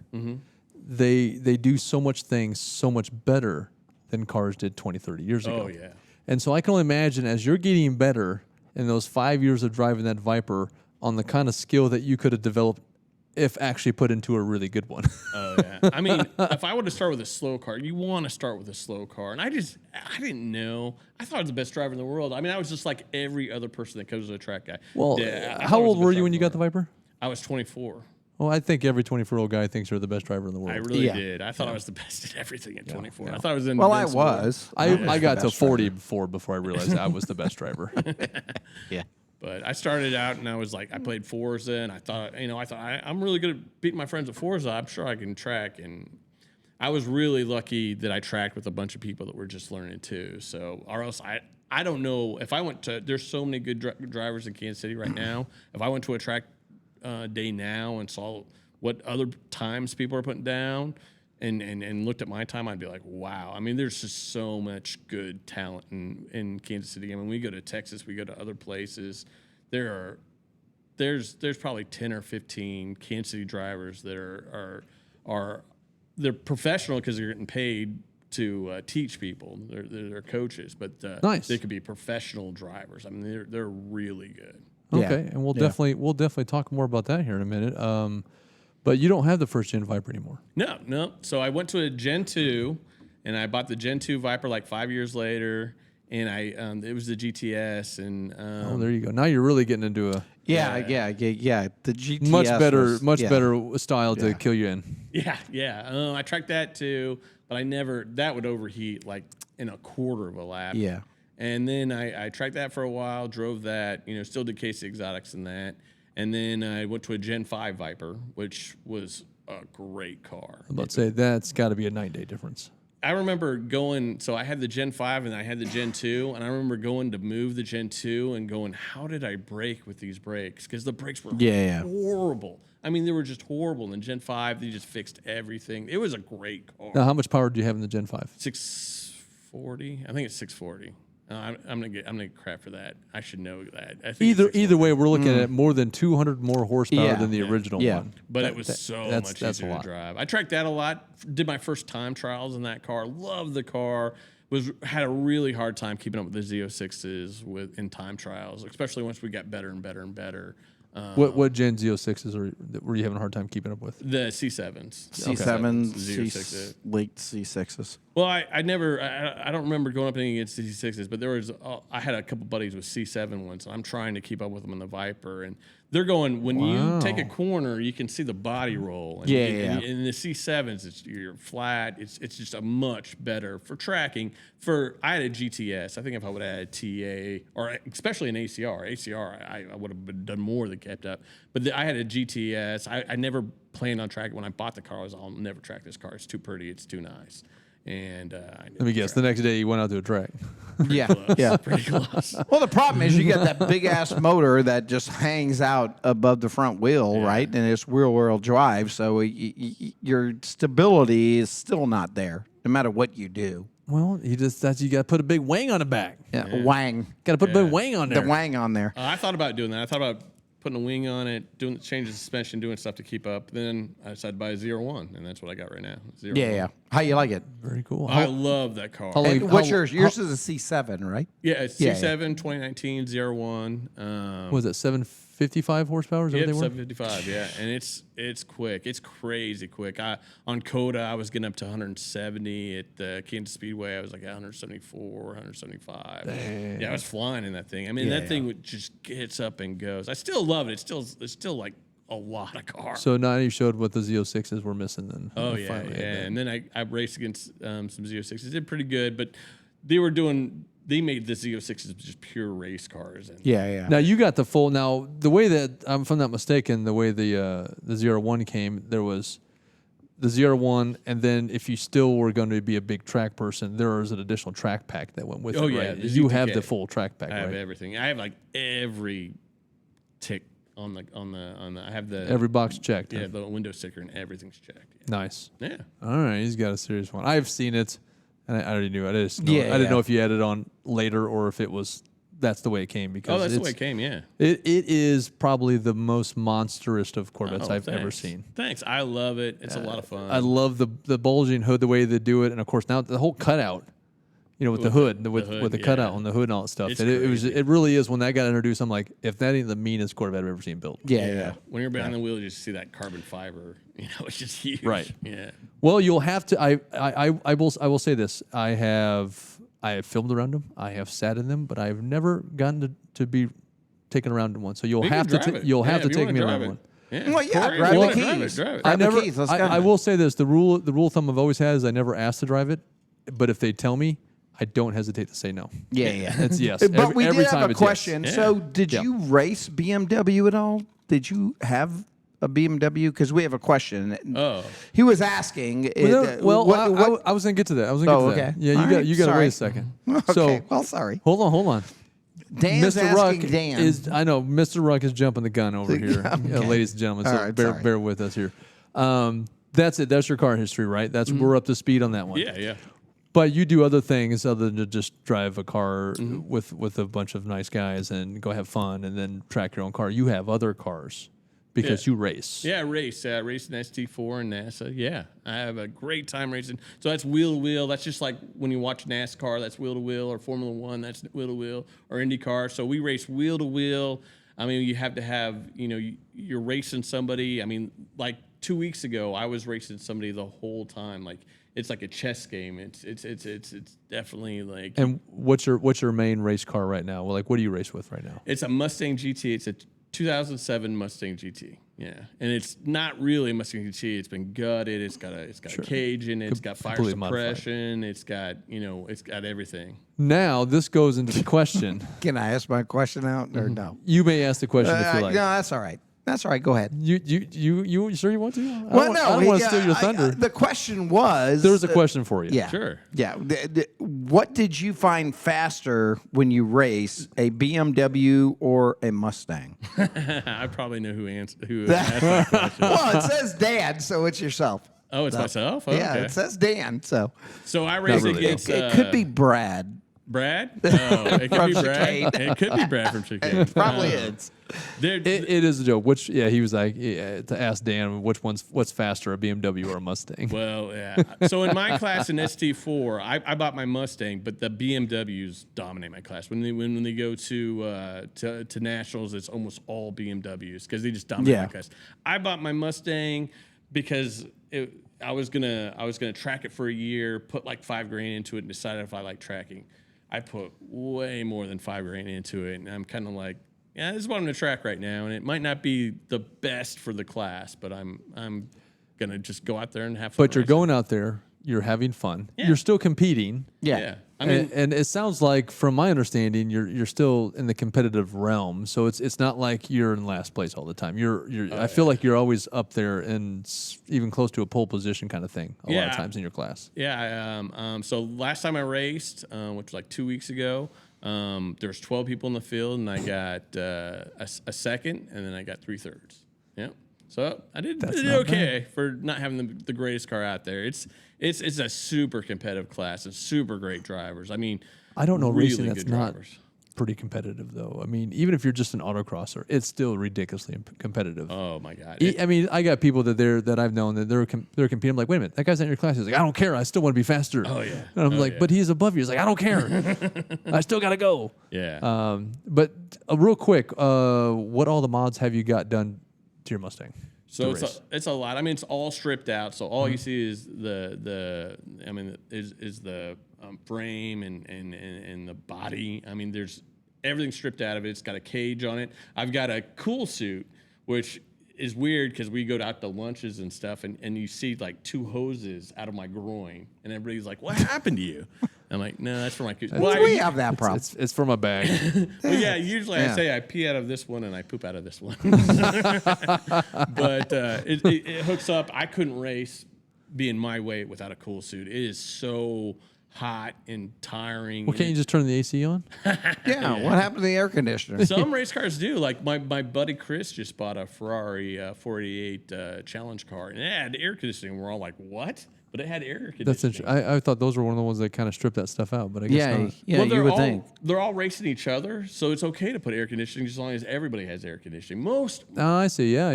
S1: they do so much things so much better than cars did 20, 30 years ago.
S3: Oh, yeah.
S1: And so I can only imagine as you're getting better in those 5 years of driving that Viper on the kind of skill that you could have developed if actually put into a really good one.
S3: Oh, yeah. I mean, if I were to start with a slow car, you want to start with a slow car. And I didn't know. I thought I was the best driver in the world. I mean, I was just like every other person that comes to a track guy.
S1: Well,
S3: Yeah, I
S1: how
S3: thought I was
S1: old
S3: the
S1: were
S3: best
S1: you when
S3: driver
S1: you
S3: in
S1: got
S3: the
S1: the Viper?
S3: I was 24.
S1: Well, I think every 24-year-old guy thinks they're the best driver in the world.
S3: I really
S2: Yeah.
S3: did. I thought I was the best at everything at 24. I thought I was in.
S2: Well, I was.
S1: I got to 40 before I realized I was the best driver.
S2: Yeah.
S3: But I started out and I was like, I played Forza and I thought, I'm really good at beating my friends at Forza. I'm sure I can track. And I was really lucky that I tracked with a bunch of people that were just learning too. So, or else I don't know if I went to, there's so many good drivers in Kansas City right now. If I went to a track day now and saw what other times people are putting down and looked at my time, I'd be like, wow. I mean, there's just so much good talent in Kansas City. I mean, we go to Texas, we go to other places. There's probably 10 or 15 Kansas City drivers that are they're professional because they're getting paid to teach people. They're coaches, but
S1: Nice.
S3: They could be professional drivers. I mean, they're really good.
S1: Okay, and we'll definitely talk more about that here in a minute. But you don't have the first gen Viper anymore.
S3: No. So I went to a Gen 2, and I bought the Gen 2 Viper like 5 years later, and it was the GTS. And
S1: Oh, there you go. Now you're really getting into a
S2: Yeah. The GTS
S1: much better style to kill you in.
S3: Yeah. I tracked that too, but that would overheat like in a quarter of a lap.
S2: Yeah.
S3: And then I tracked that for a while, drove that, still did Casey Exotics and that. And then I went to a Gen 5 Viper, which was a great car.
S1: I'm about to say that's got to be a 9-day difference.
S3: I remember going, so I had the Gen 5 and I had the Gen 2, and I remember going to move the Gen 2 and going, how did I brake with these brakes? Because the brakes were horrible. I mean, they were just horrible. And the Gen 5, they just fixed everything. It was a great car.
S1: Now, how much power do you have in the Gen 5?
S3: 640? I think it's 640. I'm gonna crap for that. I should know that. I think
S1: Either way, we're looking at more than 200 more horsepower than the original one.
S3: But it was so much easier to drive. I tracked that a lot. Did my first time trials in that car. Loved the car. Had a really hard time keeping up with the Z06s in time trials, especially once we got better and better and better.
S1: What Gen Z06s were you having a hard time keeping up with?
S3: The C7s.
S2: C7s, late C6s.
S3: Well, I don't remember going up against C6s, but I had a couple buddies with C7 ones, and I'm trying to keep up with them in the Viper, and they're going, when you take a corner, you can see the body roll. And And in the C7s, you're flat. It's just a much better for tracking. I had a GTS. I think if I would have had a TA, or especially an ACR, I would have done more than kept up. But I had a GTS. I never planned on tracking. When I bought the car, I'll never track this car. It's too pretty. It's too nice. And
S1: let me guess. The next day you went out to a track.
S3: Pretty close.
S2: Well, the problem is you got that big ass motor that just hangs out above the front wheel, right? And it's rear-wheel drive, so your stability is still not there, no matter what you do.
S1: Well, you got to put a big wang on the back.
S2: Wang.
S1: Got to put a big wang on there.
S2: The wang on there.
S3: I thought about doing that. I thought about putting a wing on it, changing the suspension, doing stuff to keep up. Then I decided to buy a 01, and that's what I got right now. 01.
S2: Yeah. How you like it?
S1: Very cool.
S3: I love that car.
S2: What's yours? Yours is a C7, right?
S3: Yeah, it's C7 2019 01.
S1: Was it 750? 755 horsepower. Is that
S3: Yeah,
S1: what they were?
S3: 755. Yeah, and it's quick. It's crazy quick. On Coda, I was getting up to 170. At the Kansas Speedway, I was like 174, 175.
S1: Dang.
S3: Yeah, I was flying in that thing. I mean, that thing just gets up and goes. I still love it. It's still like a lot of car.
S1: So now you showed what the Z06s were missing then.
S3: Oh yeah, yeah. And then I raced against some Z06s. Did pretty good, but they made the Z06s just pure race cars. And
S2: Yeah.
S1: Now you got the full. Now the way that if I'm not mistaken, the way the ZR1 came, there was the ZR1, and then if you still were going to be a big track person, there was an additional track pack that went with it. Right?
S3: the
S1: You
S3: Z2K.
S1: have the full track pack,
S3: I have
S1: right?
S3: everything. I have like every tick on the. I have the
S1: Every box checked.
S3: Yeah,
S1: huh?
S3: the window sticker and everything's checked.
S1: Nice.
S3: Yeah.
S1: All right, he's got a serious one. I've seen it, and I already knew it. I
S2: Yeah,
S1: didn't know if you added on later or if it was that's the way it came. Because
S3: Oh, that's the way it came. Yeah.
S1: It is probably the most monstrous of Corvettes
S3: Oh,
S1: I've ever
S3: thanks.
S1: seen.
S3: Thanks. I love it. It's a lot of fun.
S1: I love the bulging hood, the way they do it, and of course now the whole cutout. With the hood, with the
S3: yeah.
S1: cutout on the hood and all that stuff.
S3: It's
S1: It really is. When that got introduced, I'm like, if that ain't the meanest Corvette I've ever seen built.
S2: Yeah.
S3: When you're behind the wheel, you just see that carbon fiber. It's just huge.
S1: Right.
S3: Yeah.
S1: Well, you'll have to. I will say this. I have filmed around them. I have sat in them, but I've never gotten to be taken around in one. So you'll
S3: You
S1: have
S3: can
S1: to
S3: drive it.
S1: you'll have
S3: Yeah,
S1: to
S3: if you
S1: take me
S3: wanna
S1: around
S3: drive
S1: one.
S3: it. Yeah.
S2: Well, yeah,
S3: Corey,
S2: drive
S3: you
S2: the
S3: wanna drive
S2: keys.
S3: it, drive it.
S2: Grab
S1: I
S2: the
S1: never.
S2: keys, let's go.
S1: I will say this: the rule of thumb I've always had is I never ask to drive it, but if they tell me, I don't hesitate to say no.
S2: Yeah.
S1: It's yes.
S2: But we
S1: every
S2: did
S1: time
S2: have a
S1: it's yes.
S2: question.
S3: Yeah.
S2: So, did
S1: Yeah.
S2: you race BMW at all? Did you have a BMW? Because we have a question.
S3: Oh.
S2: He was asking.
S1: Well,
S2: what-
S1: I was gonna get to that. I was gonna get to that.
S2: okay.
S1: Yeah,
S2: All right,
S1: you got to
S2: sorry.
S1: wait a second.
S2: Okay.
S1: So
S2: Well, sorry.
S1: hold on.
S2: Dan's
S1: Mr. Ruck
S2: asking Dan.
S1: I know Mr. Ruck is jumping the gun over here,
S2: Okay.
S1: ladies and gentlemen. So
S2: All right, sorry.
S1: bear with us here. That's it. That's your car history, right? That's we're up to speed on that one.
S3: Yeah.
S1: But you do other things other than to just drive a car with a bunch of nice guys and go have fun and then track your own car. You have other cars because you race.
S3: Yeah, I raced. I raced an ST4 in NASA. Yeah, I have a great time racing. So that's wheel to wheel. That's just like when you watch NASCAR, that's wheel to wheel, or Formula One, that's wheel to wheel, or IndyCar. So we race wheel to wheel. I mean, you have to have, you're racing somebody. I mean, like 2 weeks ago, I was racing somebody the whole time. Like it's like a chess game. It's definitely like.
S1: And what's your main race car right now? Well, like what do you race with right now?
S3: It's a Mustang GT. It's a 2007 Mustang GT. Yeah, and it's not really a Mustang GT. It's been gutted. It's got a cage in it. It's got fire
S1: Completely modified.
S3: suppression. It's got it's got everything.
S1: Now this goes into the question.
S2: Can I ask my question out or no?
S1: You may ask the question if you like.
S2: No, that's all right. That's all right. Go ahead.
S1: You sure you want to? I
S2: Well,
S1: don't want to steal your thunder.
S2: the question was.
S1: There's a question for you.
S2: Yeah.
S3: Sure.
S2: Yeah. What did you find faster when you race, a BMW or a Mustang?
S3: I probably know who asked that question.
S2: Well, it says Dan, so it's yourself.
S3: Oh, it's myself. Oh,
S2: Yeah,
S3: okay.
S2: it says Dan. So
S3: So I raced
S1: really.
S3: against.
S2: it could be Brad.
S3: Brad. Oh, it could
S2: From
S3: be Brad.
S2: Chicane.
S3: It could be Brad from Chicane.
S2: Probably is.
S1: It is a joke. He was like to ask Dan what's faster, a BMW or a Mustang.
S3: Well, yeah. So in my class in ST4, I bought my Mustang, but the BMWs dominate my class. When they go to nationals, it's almost all BMWs because they just dominate my class. I bought my Mustang because I was gonna track it for a year, put like $5,000 into it, and decided if I like tracking. I put way more than $5,000 into it, and I'm kind of like, yeah, this is what I'm gonna track right now, and it might not be the best for the class, but I'm gonna just go out there and have fun.
S1: But you're going out there, you're having fun,
S3: Yeah.
S1: you're still competing.
S3: Yeah. I mean,
S1: and it sounds like, from my understanding, you're still in the competitive realm. So it's not like you're in last place all the time. I feel like you're always up there and even close to a pole position kind of thing a lot of times in your class.
S3: Yeah. So last time I raced, which was like 2 weeks ago, there was 12 people in the field, and I got a second, and then I got 3/3. Yeah. So I did okay for not having the greatest car out there. It's a super competitive class and super great drivers. I mean,
S1: I don't know
S3: really
S1: racing
S3: good
S1: that's not
S3: drivers.
S1: pretty competitive, though. I mean, even if you're just an autocrosser, it's still ridiculously competitive.
S3: Oh my God!
S1: I mean, I got people that I've known that they're competing. I'm like, wait a minute, that guy's not in your class. He's like, I don't care. I still want to be faster.
S3: Oh yeah.
S1: And I'm like, but he's above you. He's like, I don't care. I still gotta go.
S3: Yeah.
S1: But real quick, what all the mods have you got done to your Mustang?
S3: So it's a lot. I mean, it's all stripped out. So all you see is the frame and the body. I mean, there's everything stripped out of it. It's got a cage on it. I've got a cool suit, which is weird because we go out to lunches and stuff, and you see like 2 hoses out of my groin, and everybody's like, "What happened to you?" I'm like, "No, that's for my kids."
S2: We have that problem.
S1: It's from a bag.
S3: Well, yeah, usually I say I pee out of this one and I poop out of this one. But it hooks up. I couldn't race being my weight without a cool suit. It is so hot and tiring.
S1: Well, can't you just turn the AC on?
S2: Yeah, what happened to the air conditioner?
S3: Some race cars do. Like my buddy Chris just bought a Ferrari 488 challenge car, and it had air conditioning. We're all like, "What?" But it had air conditioning.
S1: That's interesting. I thought those were one of the ones that kind of stripped that stuff out, but I guess not.
S2: Yeah,
S3: well,
S2: you would think.
S3: They're all racing each other, so it's okay to put air conditioning as long as everybody has air conditioning. Most
S1: Oh, I see. Yeah.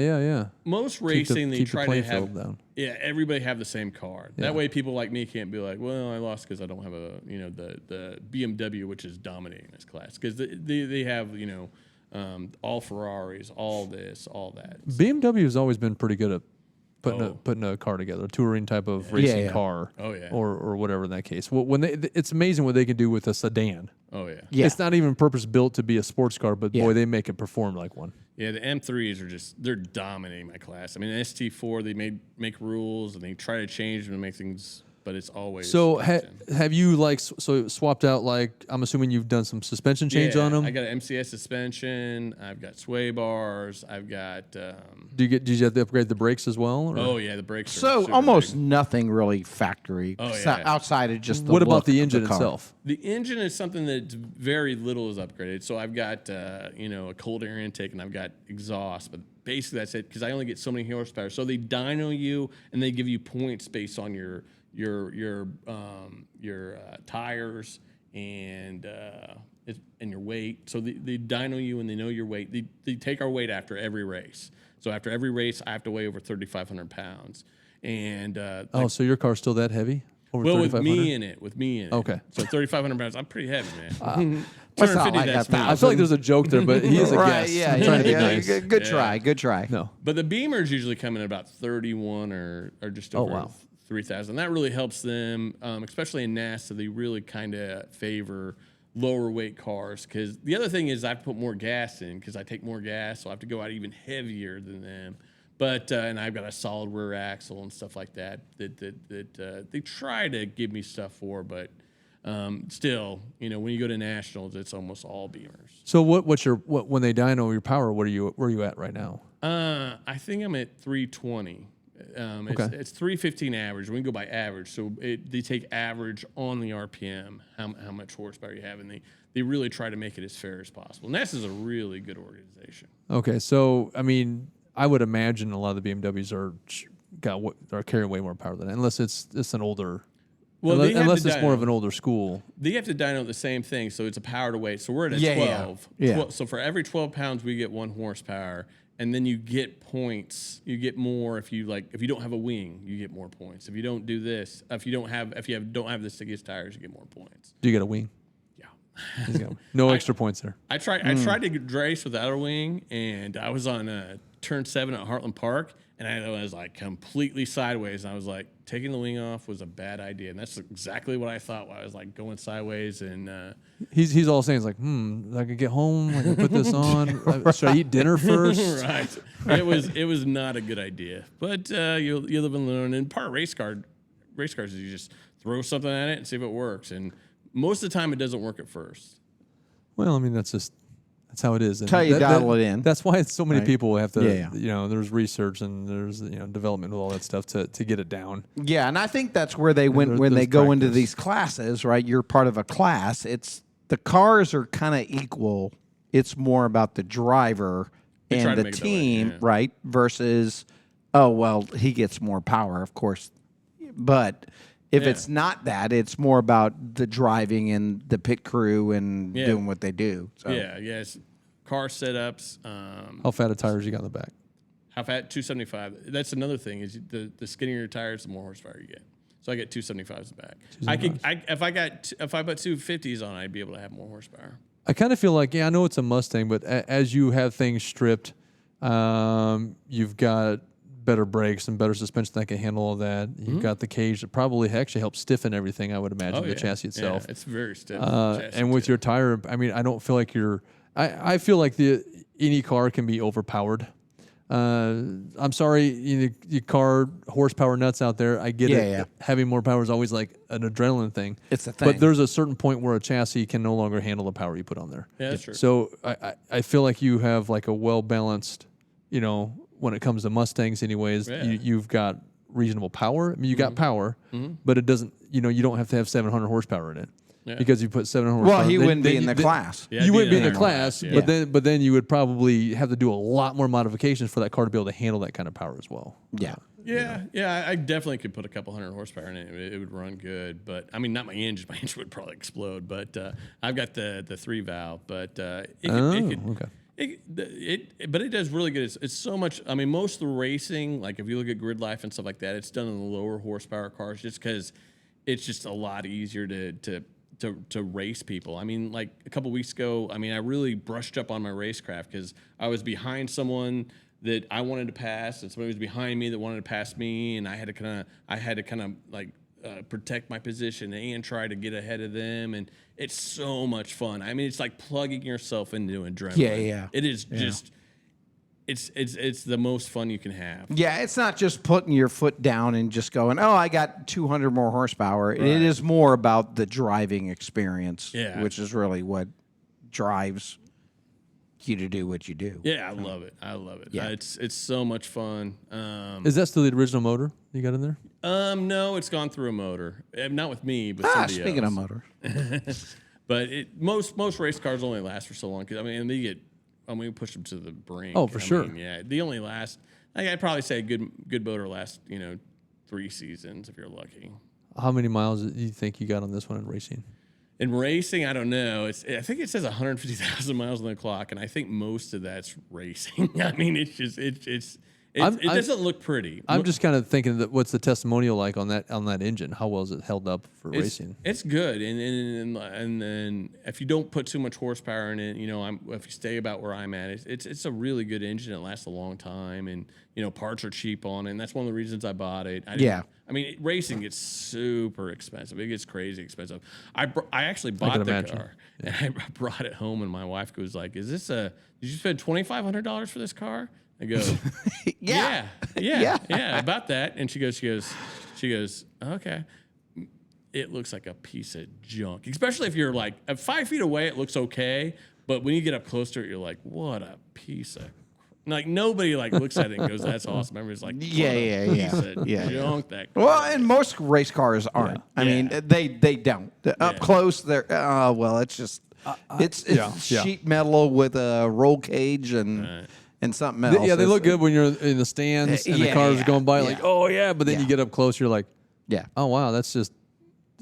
S3: racing they
S1: keep the
S3: try to
S1: playing
S3: have
S1: field down.
S3: everybody have the same car.
S1: Yeah.
S3: That way, people like me can't be like, "Well, I lost because I don't have the BMW, which is dominating this class," because they have all Ferraris, all this, all that.
S1: BMW has always been pretty good at putting a car together, a touring type of racing car.
S3: Oh, yeah.
S1: Or whatever in that case. When it's amazing what they can do with a sedan.
S3: Oh yeah.
S2: Yeah.
S1: It's not even purpose built to be a sports car, but boy, they make it perform like one.
S3: Yeah, the M3s are they're dominating my class. I mean, the ST4, they make rules and they try to change them and make things, but it's always.
S1: So have you swapped out, like, I'm assuming you've done some suspension change on them?
S3: I got an MCS suspension. I've got sway bars. I've got.
S1: Did you have to upgrade the brakes as well? Or?
S3: Oh yeah, the brakes. Are
S2: So
S3: super
S2: almost
S3: big.
S2: nothing really factory outside of just the
S1: What about
S2: look
S1: the
S2: of
S1: engine
S2: car.
S1: itself?
S3: The engine is something that very little is upgraded. So I've got a cold air intake and I've got exhaust, but basically that's it because I only get so many horsepower. So they dyno you and they give you points based on your tires and your weight. So they dyno you and they know your weight. They take our weight after every race. So after every race, I have to weigh over 3,500 pounds. And
S1: So your car's still that heavy? Over
S3: well, with
S1: 3,500?
S3: me in it.
S1: Okay.
S3: So 3,500 pounds. I'm pretty heavy, man.
S2: That's not
S3: 250,
S2: like
S3: that's
S2: a
S3: me.
S1: I feel like there's a joke there, but he is a
S2: Right,
S1: guest.
S2: yeah,
S1: I'm trying to be
S2: yeah,
S1: nice.
S2: Good try, good try.
S1: No.
S3: But the Beamers usually come in about 31 or just over
S1: wow.
S3: 3,000. That really helps them, especially in NASA. They really kind of favor lower weight cars because the other thing is I have to put more gas in because I take more gas, so I have to go out even heavier than them. But and I've got a solid rear axle and stuff like that they try to give me stuff for, but still, when you go to nationals, it's almost all Beamers.
S1: So when they dyno your power, where are you at right now?
S3: I think I'm at 320. It's 315 average. We can go by average. So they take average on the RPM, how much horsepower you have, and they really try to make it as fair as possible. NASA's a really good organization.
S1: Okay, so I mean, I would imagine a lot of the BMWs are carrying way more power than that, unless it's an older.
S3: Well,
S1: unless it's more of an older school.
S3: They have to dyno the same thing, so it's a power to weight. So we're at a 12.
S2: Yeah.
S3: So for every 12 pounds, we get 1 horsepower, and then you get points. You get more if you don't have a wing, you get more points. If you don't do this, if you don't have the stickiest tires, you get more points.
S1: Do you get a wing?
S3: Yeah.
S1: No extra points there.
S3: I tried to race without a wing, and I was on turn 7 at Heartland Park, and I was like completely sideways, and I was like, taking the wing off was a bad idea, and that's exactly what I thought while I was like going sideways. And
S1: he's all saying, it's like, I could get home, I could put this on. Should I eat dinner first?
S3: Right. It was not a good idea, but you live and learn. And part of race cars is you just throw something at it and see if it works, and most of the time it doesn't work at first.
S1: Well, I mean, that's how it is.
S2: Until you dial it in.
S1: That's why so many people have to,
S2: Yeah.
S1: there's research and there's, development with all that stuff to get it down.
S2: Yeah, and I think that's where they when they go into these classes, right? You're part of a class. It's the cars are kind of equal. It's more about the driver
S3: try
S2: and
S3: to
S2: the
S3: make it that
S2: team,
S3: way, yeah.
S2: right? Versus, he gets more power, of course. But If it's not that, it's more about the driving and the pit crew and doing what they do. So.
S3: Yes. Car setups.
S1: How fat of tires you got in the back?
S3: How fat? 275. That's another thing is the skinnier your tires, the more horsepower you get. So I get 275s in the back. If I put 250s on, I'd be able to have more horsepower.
S1: I kind of feel like, I know it's a Mustang, but as you have things stripped, you've got better brakes and better suspension that can handle all that. You've got the cage that probably actually helps stiffen everything, I would imagine, the chassis itself.
S3: Yeah, it's very stiff.
S1: And with your tire, I mean, I don't feel like I feel like any car can be overpowered. I'm sorry, you car horsepower nuts out there. I get it. Yeah. Having more power is always like an adrenaline thing.
S2: It's a thing.
S1: But there's a certain point where a chassis can no longer handle the power you put on there.
S3: Yeah, that's true.
S1: So I feel like you have like a well-balanced, when it comes to Mustangs anyways, you've got reasonable power. I mean, you got power, but it doesn't, you don't have to have 700 horsepower in it. Yeah. Because you put 700 horsepower.
S2: Well, he wouldn't be in the class.
S1: Yeah, you wouldn't be in the class, but then you would probably have to do a lot more modifications for that car to be able to handle that kind of power as well.
S2: Yeah.
S3: Yeah, I definitely could put a couple hundred horsepower in it. It would run good, but I mean, not my engine. My engine would probably explode. But I've got the 3-valve. But but it does really good. It's so much. I mean, most of the racing, like if you look at Grid Life and stuff like that, it's done in the lower horsepower cars, just because it's just a lot easier to race people. I mean, like a couple weeks ago, I really brushed up on my racecraft because I was behind someone that I wanted to pass, and somebody was behind me that wanted to pass me, and I had to kind of protect my position and try to get ahead of them. And it's so much fun. I mean, it's like plugging yourself into adrenaline.
S2: Yeah.
S3: It is just. It's the most fun you can have.
S2: Yeah, it's not just putting your foot down and just going, oh, I got 200 more horsepower. Right. It is more about the driving experience, which is really what drives you to do what you do.
S3: Yeah, I love it. Yeah. It's so much fun.
S1: Is that still the original motor you got in there?
S3: No, it's gone through a motor. Not with me, but somebody else.
S2: Speaking of motor.
S3: But most race cars only last for so long. Cause, we push them to the brink.
S1: Oh, for sure.
S3: They only last. I'd probably say a good motor lasts 3 seasons if you're lucky.
S1: How many miles do you think you got on this one in racing?
S3: In racing, I don't know. I think it says 150,000 miles on the clock, and I think most of that's racing. I mean, it's just it doesn't look pretty.
S1: I'm just kind of thinking that what's the testimonial like on that engine? How well is it held up for racing?
S3: It's good, and then if you don't put too much horsepower in it, if you stay about where I'm at, it's a really good engine. It lasts a long time, and parts are cheap on it, and that's one of the reasons I bought it. Racing gets super expensive. It gets crazy expensive. I actually bought the car, and I brought it home, and my wife goes like, "Did you spend $2,500 for this car?" I go, yeah, about that. And she goes, okay. It looks like a piece of junk, especially if you're like at 5 feet away. It looks okay, but when you get up close to it, you're like, what a piece of. Like nobody looks at it and goes, "That's awesome." Everybody's like, piece of junk that."
S2: Well, and most race cars aren't. I mean, they don't. Up close, they're it's just it's sheet metal with a roll cage and something else.
S1: They look good when you're in the stands and the cars are going by. Like, oh yeah, but then you get up close, you're like, oh wow, that's just.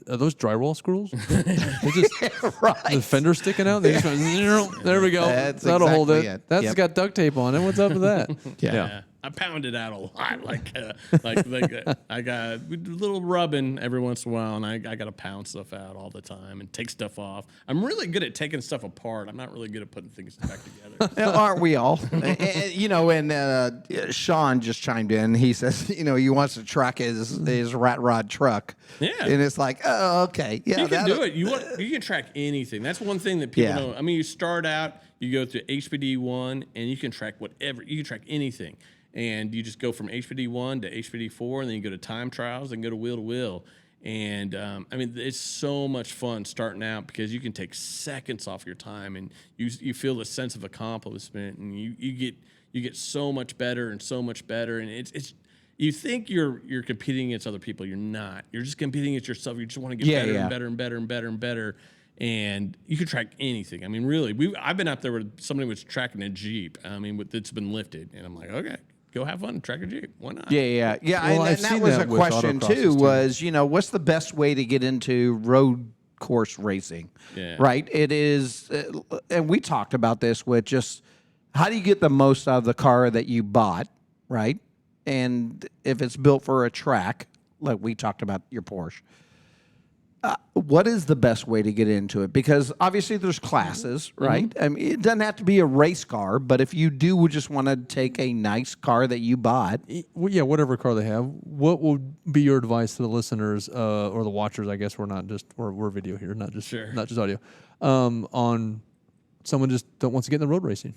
S1: Are those drywall screws? They just the fender sticking out. They just went, there we go. That'll hold it. That's got duct tape on it. What's up with that?
S3: Yeah. I pound it out a lot. I got a little rubbing every once in a while, and I got to pound stuff out all the time and take stuff off. I'm really good at taking stuff apart. I'm not really good at putting things back together.
S2: Aren't we all? And Sean just chimed in. He says, he wants to track his rat rod truck.
S3: Yeah.
S2: And it's like, oh, okay. Yeah,
S3: you can do it. You can track anything. That's one thing that people know. I mean, you start out, you go through HPD1, and you can track whatever. You can track anything. And you just go from HPD1 to HPD4, and then you go to time trials and go to wheel to wheel. And it's so much fun starting out because you can take seconds off your time, and you feel the sense of accomplishment, and you get so much better and so much better. And it's you think you're competing against other people, you're not. You're just competing against yourself. You just want to get better and better and better and better and better. And you can track anything. I mean, really, I've been up there where somebody was tracking a Jeep. That's been lifted, and I'm like, okay. go have fun, track a Jeep. Why not?
S2: Yeah.
S1: Well,
S2: and
S1: I've
S2: that
S1: seen
S2: was
S1: that
S2: a
S1: with
S2: question
S1: autocrosses,
S2: too.
S1: too.
S2: Was what's the best way to get into road course racing?
S3: Yeah.
S2: Right. It is, and we talked about this with just how do you get the most out of the car that you bought, right? And if it's built for a track, like we talked about your Porsche. What is the best way to get into it? Because obviously there's classes, right? I mean, it doesn't have to be a race car, but if you do just want to take a nice car that you bought,
S1: Well, yeah, whatever car they have. What would be your advice to the listeners or the watchers? I guess we're video here, not just audio. On someone just wants to get in the road racing,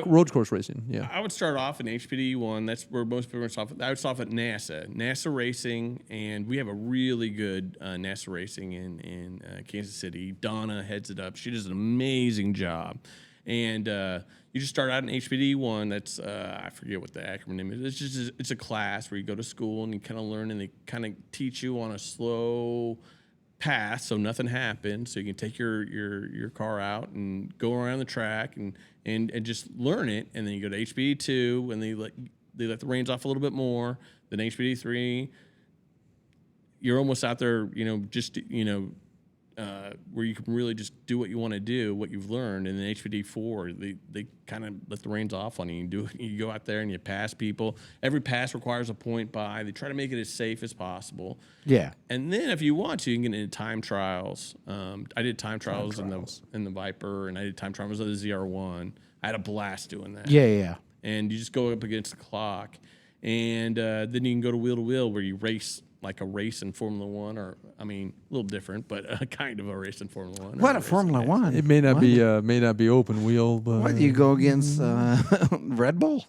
S1: road course racing. Yeah,
S3: I would start off in HPD 1. That's where most people start off. I would start off at NASA Racing, and we have a really good NASA Racing in Kansas City. Donna heads it up. She does an amazing job. And you just start out in HPD 1. That's I forget what the acronym is. It's a class where you go to school and you kind of learn, and they kind of teach you on a slow path so nothing happens, so you can take your car out and go around the track and just learn it. And then you go to HPD 2 and they let the reins off a little bit more. Then HPD 3, you're almost out there, where you can really just do what you want to do, what you've learned. And then HPD 4, they kind of let the reins off on you. You go out there and you pass people. Every pass requires a point by. They try to make it as safe as possible.
S2: yeah.
S3: And then if you want to, you can get into time trials. I did time trials in the Viper, and I did time trials in the ZR1. I had a blast doing that.
S2: Yeah.
S3: And you just go up against the clock. And then you can go to wheel where you race like a race in Formula One, or a little different, but kind of a race in Formula One.
S2: What a Formula One?
S1: it may not be open wheel, but
S2: What, you go against Red Bull?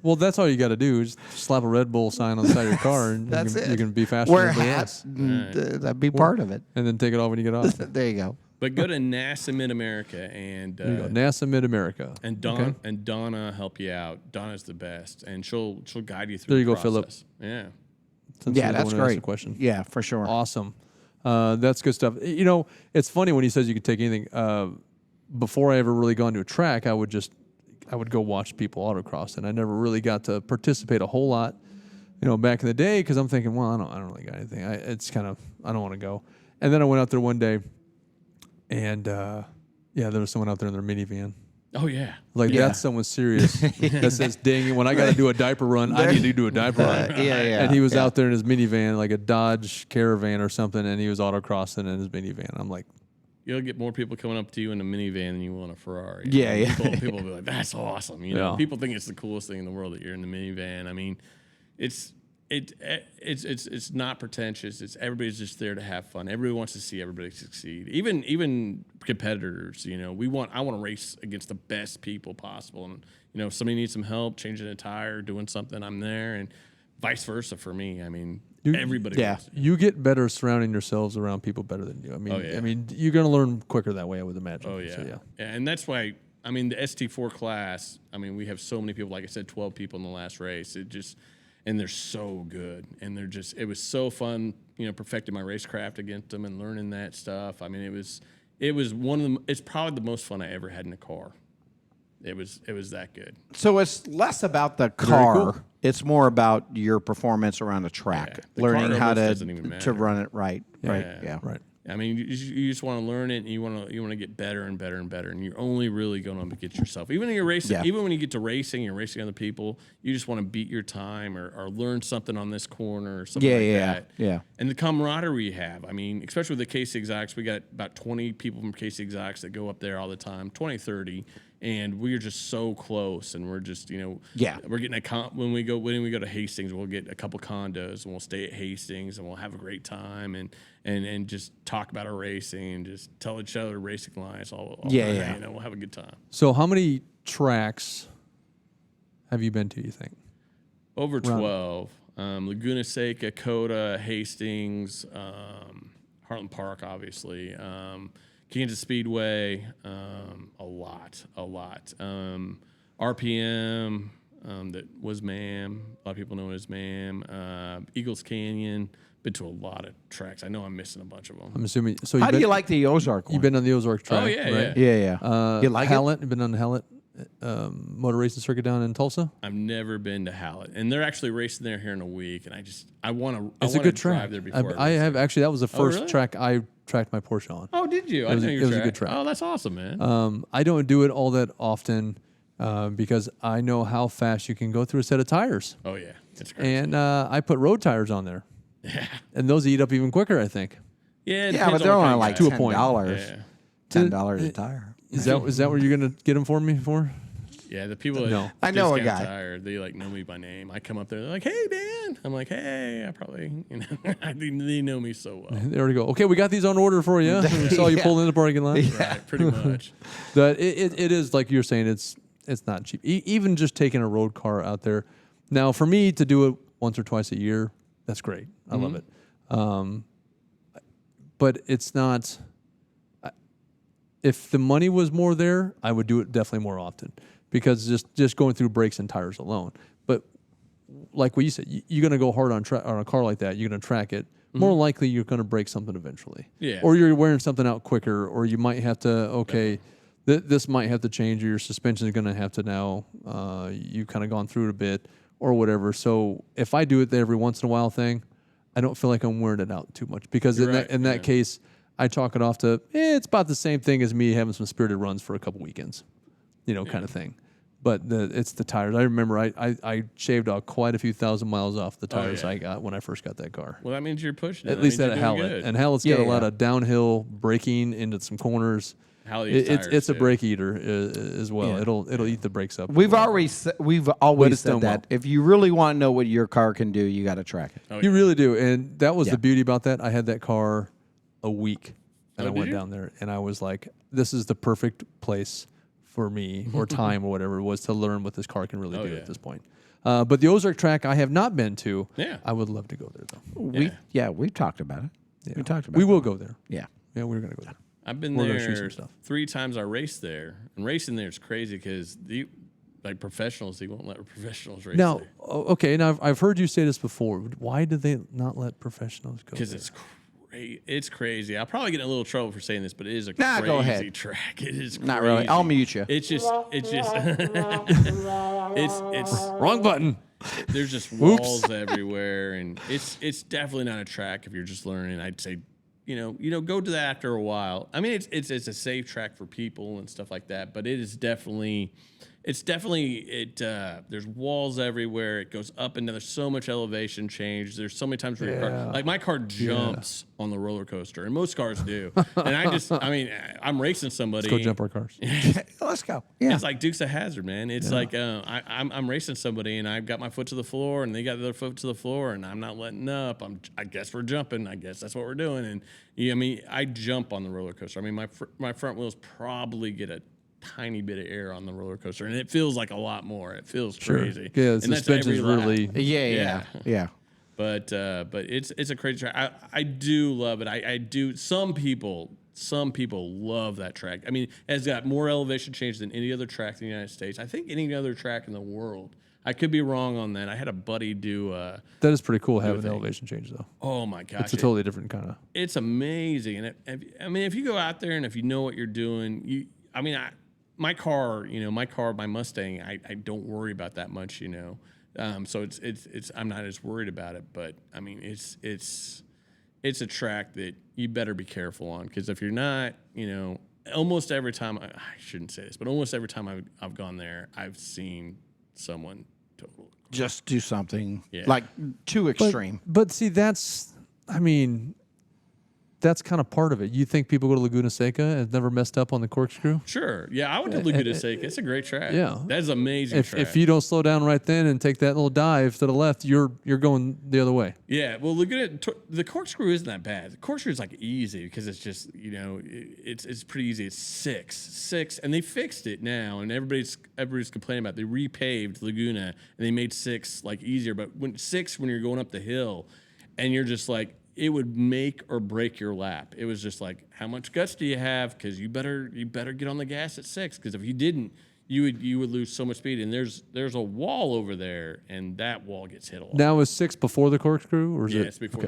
S1: well, that's all you got to do is slap a Red Bull sign on the side of your car, and
S2: That's
S1: you
S2: it.
S1: can be faster
S2: Wear
S1: than everybody
S2: hats.
S1: else.
S2: That'd be part of it.
S1: And then take it off when you get off.
S2: There you go.
S3: But go to NASA Mid America, and
S1: There you go. NASA Mid America.
S3: and Donna help you out. Donna's the best, and she'll guide you through.
S1: There you
S3: the
S1: go, Philip.
S3: process. Yeah.
S1: Since
S2: Yeah,
S1: you're the
S2: that's
S1: one who asked the
S2: great.
S1: question.
S2: Yeah, for sure.
S1: Awesome. That's good stuff. It's funny when he says you could take anything. Before I ever really gone to a track, I would go watch people autocross, and I never really got to participate a whole lot, back in the day, because I'm thinking, well, I don't really got anything. I don't want to go. And then I went out there one day, and there was someone out there in their minivan.
S3: Oh yeah.
S1: That's someone serious that says, dang, when I got to do a diaper run, I need to do a diaper run.
S2: Yeah.
S1: And he was out there in his minivan, like a Dodge Caravan or something, and he was autocrossing in his minivan. I'm like,
S3: You'll get more people coming up to you in a minivan than you will in a Ferrari.
S2: Yeah.
S3: People will be like, "That's awesome."
S1: Yeah.
S3: People think it's the coolest thing in the world that you're in the minivan. It's not pretentious. It's everybody's just there to have fun. Everybody wants to see everybody succeed. Even competitors. I want to race against the best people possible. And if somebody needs some help changing a tire, doing something, I'm there, and vice versa for me. Everybody.
S2: Yeah.
S3: wants to.
S1: you get better surrounding yourselves around people better than you. You're going to learn quicker that way, I would imagine.
S3: Oh yeah.
S1: So, yeah.
S3: And that's why. The ST4 class. We have so many people. Like I said, 12 people in the last race. And they're so good, and it was so fun, perfecting my racecraft against them and learning that stuff. It was one of them. It's probably the most fun I ever had in a car. It was that good.
S2: So it's less about the car.
S1: cool.
S2: It's more about your performance around a track,
S3: Yeah. The
S2: learning
S3: car
S2: how
S3: almost doesn't even
S2: to
S3: matter.
S2: run it right. Right.
S3: Yeah.
S2: Yeah.
S1: Right.
S3: You just want to learn it, and you want to get better and better and better, and you're only really going to get yourself. Even when you're racing,
S2: Yeah.
S3: even when you get to racing, you're racing other people. You just want to beat your time or learn something on this corner or something like that.
S2: Yeah.
S3: And the camaraderie we have. Especially with the KC Exotics, we got about 20 people from KC Exotics that go up there all the time, 20, 30. And we're just so close, and we're just,
S2: Yeah.
S3: we're getting when we go to Hastings, we'll get a couple condos, and we'll stay at Hastings, and we'll have a great time, and just talk about our racing, and just tell each other racing lines all
S2: Yeah.
S3: night, we'll have a good time.
S1: So how many tracks have you been to, you think?
S3: Over 12, Laguna Seca, Coda, Hastings, Heartland Park, obviously. Kansas Speedway, a lot. RPM, that was MAM. A lot of people know it as MAM. Eagles Canyon. Been to a lot of tracks. I know I'm missing a bunch of them.
S1: I'm assuming. So
S2: How do you like the Ozark one?
S1: You've been on the Ozark track,
S3: Oh, yeah,
S1: right?
S2: Yeah. You like
S1: Hellet? You've been on the Hellet motor racing circuit down in Tulsa?
S3: I've never been to Hallett, and they're actually racing there here in a week. And I want to.
S1: It's a good
S3: drive
S1: track.
S3: there before
S1: I have actually. That was the first
S3: really?
S1: track I tracked my Porsche on.
S3: Oh, did you?
S1: It was a good track.
S3: Oh, that's awesome, man.
S1: I don't do it all that often because I know how fast you can go through a set of tires.
S3: Oh yeah, it's crazy.
S1: And I put road tires on there.
S3: Yeah.
S1: And those eat up even quicker, I think.
S3: Yeah,
S2: Yeah, but they're only like
S1: To a point.
S2: $10.
S3: Yeah.
S2: $10 a tire.
S1: Is that what you're gonna get them for me for?
S3: Yeah, the people that
S1: No.
S2: I know a
S3: discount
S2: guy.
S3: Tire, they like know me by name. I come up there, they're like, "Hey, Dan." I'm like, "Hey." I probably, they know me so well.
S1: There we go. Okay, we got these on order for you. We saw you
S2: Yeah.
S1: pull in the parking lot.
S3: Right, pretty much.
S1: That it is like you're saying. It's not cheap. Even just taking a road car out there. Now, for me to do it once or twice a year, that's great. I love it. But it's not. If the money was more there, I would do it definitely more often because just going through brakes and tires alone. But like what you said, you're going to go hard on a car like that. You're going to track it. More likely, you're going to break something eventually.
S3: Yeah.
S1: Or you're wearing something out quicker, or you might have to. This might have to change, or your suspension is going to have to now. You've kind of gone through it a bit, or whatever. So if I do it the every once in a while thing, I don't feel like I'm wearing it out too much because
S3: You're
S1: in that case, I chalk it off to it's about the same thing as me having some spirited runs for a couple weekends, kind of thing. But it's the tires. I remember I shaved out quite a few thousand miles off the tires I got when I first got that car.
S3: Well, that means you're pushing it.
S1: At least
S3: that
S1: at
S3: means you're doing
S1: Hallett.
S3: good.
S1: And Hallett's got a lot of downhill braking into some corners.
S3: Hallett tires,
S1: It's a
S3: too.
S1: brake eater as well.
S2: Yeah.
S1: It'll eat the brakes up.
S2: We've always
S1: it's
S2: said
S1: done
S2: that if you really want to know what your car can do, you got to track it.
S3: Oh,
S1: You
S3: yeah.
S1: really do. And that was
S2: Yeah.
S1: the beauty about that. I had that car a week and
S3: Oh,
S1: I
S3: did
S1: went
S3: you?
S1: down there and I was like, this is the perfect place for me or time or whatever it was to learn what this car can really do
S3: yeah.
S1: at this point. But the Ozark track I have not been to.
S3: Yeah.
S1: I would love to go there though.
S2: We've talked about it.
S1: Yeah.
S2: We talked about
S1: We
S2: it.
S1: will go there.
S2: Yeah.
S1: Yeah, we're going to go there.
S3: I've been
S1: We're gonna shoot
S3: there
S1: some stuff.
S3: 3 times. I raced there, and racing there is crazy because like professionals, they won't let professionals race
S1: Now,
S3: there
S1: okay, now I've heard you say this before. Why do they not let professionals go
S3: because
S1: there?
S3: it's crazy. It's crazy. I'll probably get in a little trouble for saying this, but it is a
S2: Nah,
S3: crazy
S2: go ahead.
S3: track. It is
S2: Not
S3: crazy.
S2: really. I'll mute you.
S3: It's just it's
S1: Wrong button.
S3: there's just walls everywhere, and it's definitely not a track if you're just learning. I'd say, go to that after a while. I mean, it's a safe track for people and stuff like that, but there's walls everywhere. It goes up and down. There's so much elevation change. There's so many times where your car, like my car jumps on the roller coaster, and most cars do. And I'm racing somebody.
S1: Let's go jump our cars.
S2: Let's go. Yeah.
S3: It's like Dukes of Hazzard, man. It's like I'm racing somebody, and I've got my foot to the floor, and they got their foot to the floor, and I'm not letting up. I guess we're jumping. I guess that's what we're doing. And I jump on the roller coaster. I mean, my front wheels probably get a tiny bit of air on the roller coaster, and it feels like a lot more. It feels crazy.
S1: Yeah, the
S3: And that's
S1: suspension's
S3: every lap.
S1: really.
S2: Yeah.
S3: But it's a crazy track. I do love it. I do. Some people love that track. I mean, it's got more elevation change than any other track in the United States. I think any other track in the world. I could be wrong on that. I had a buddy do.
S1: That is pretty cool having the elevation change though.
S3: Oh my gosh,
S1: It's a totally different kind of.
S3: it's amazing. And if you go out there and if you know what you're doing, my car, my Mustang, I don't worry about that much, So it's I'm not as worried about it. But I mean, it's a track that you better be careful on because if you're not, almost every time I shouldn't say this, but almost every time I've gone there, I've seen someone total.
S2: Just do something
S3: Yeah.
S2: like too extreme.
S1: But see, that's kind of part of it. You think people go to Laguna Seca and have never messed up on the corkscrew?
S3: Sure. Yeah, I went to Laguna Seca. It's a great track.
S1: Yeah.
S3: That's an amazing track.
S1: If you don't slow down right then and take that little dive to the left, you're going the other way.
S3: Yeah, well, the corkscrew isn't that bad. The corkscrew is like easy because it's just it's pretty easy. It's six, and they fixed it now, and everybody's complaining about it. They repaved Laguna and they made 6 like easier. But when you're going up the hill, and you're just like it would make or break your lap. It was just like how much guts do you have? Because you better get on the gas at 6 because if you didn't. You would lose so much speed, and there's a wall over there, and that wall gets hit a lot.
S1: Now is 6 before the corkscrew, or is it?
S3: It's before the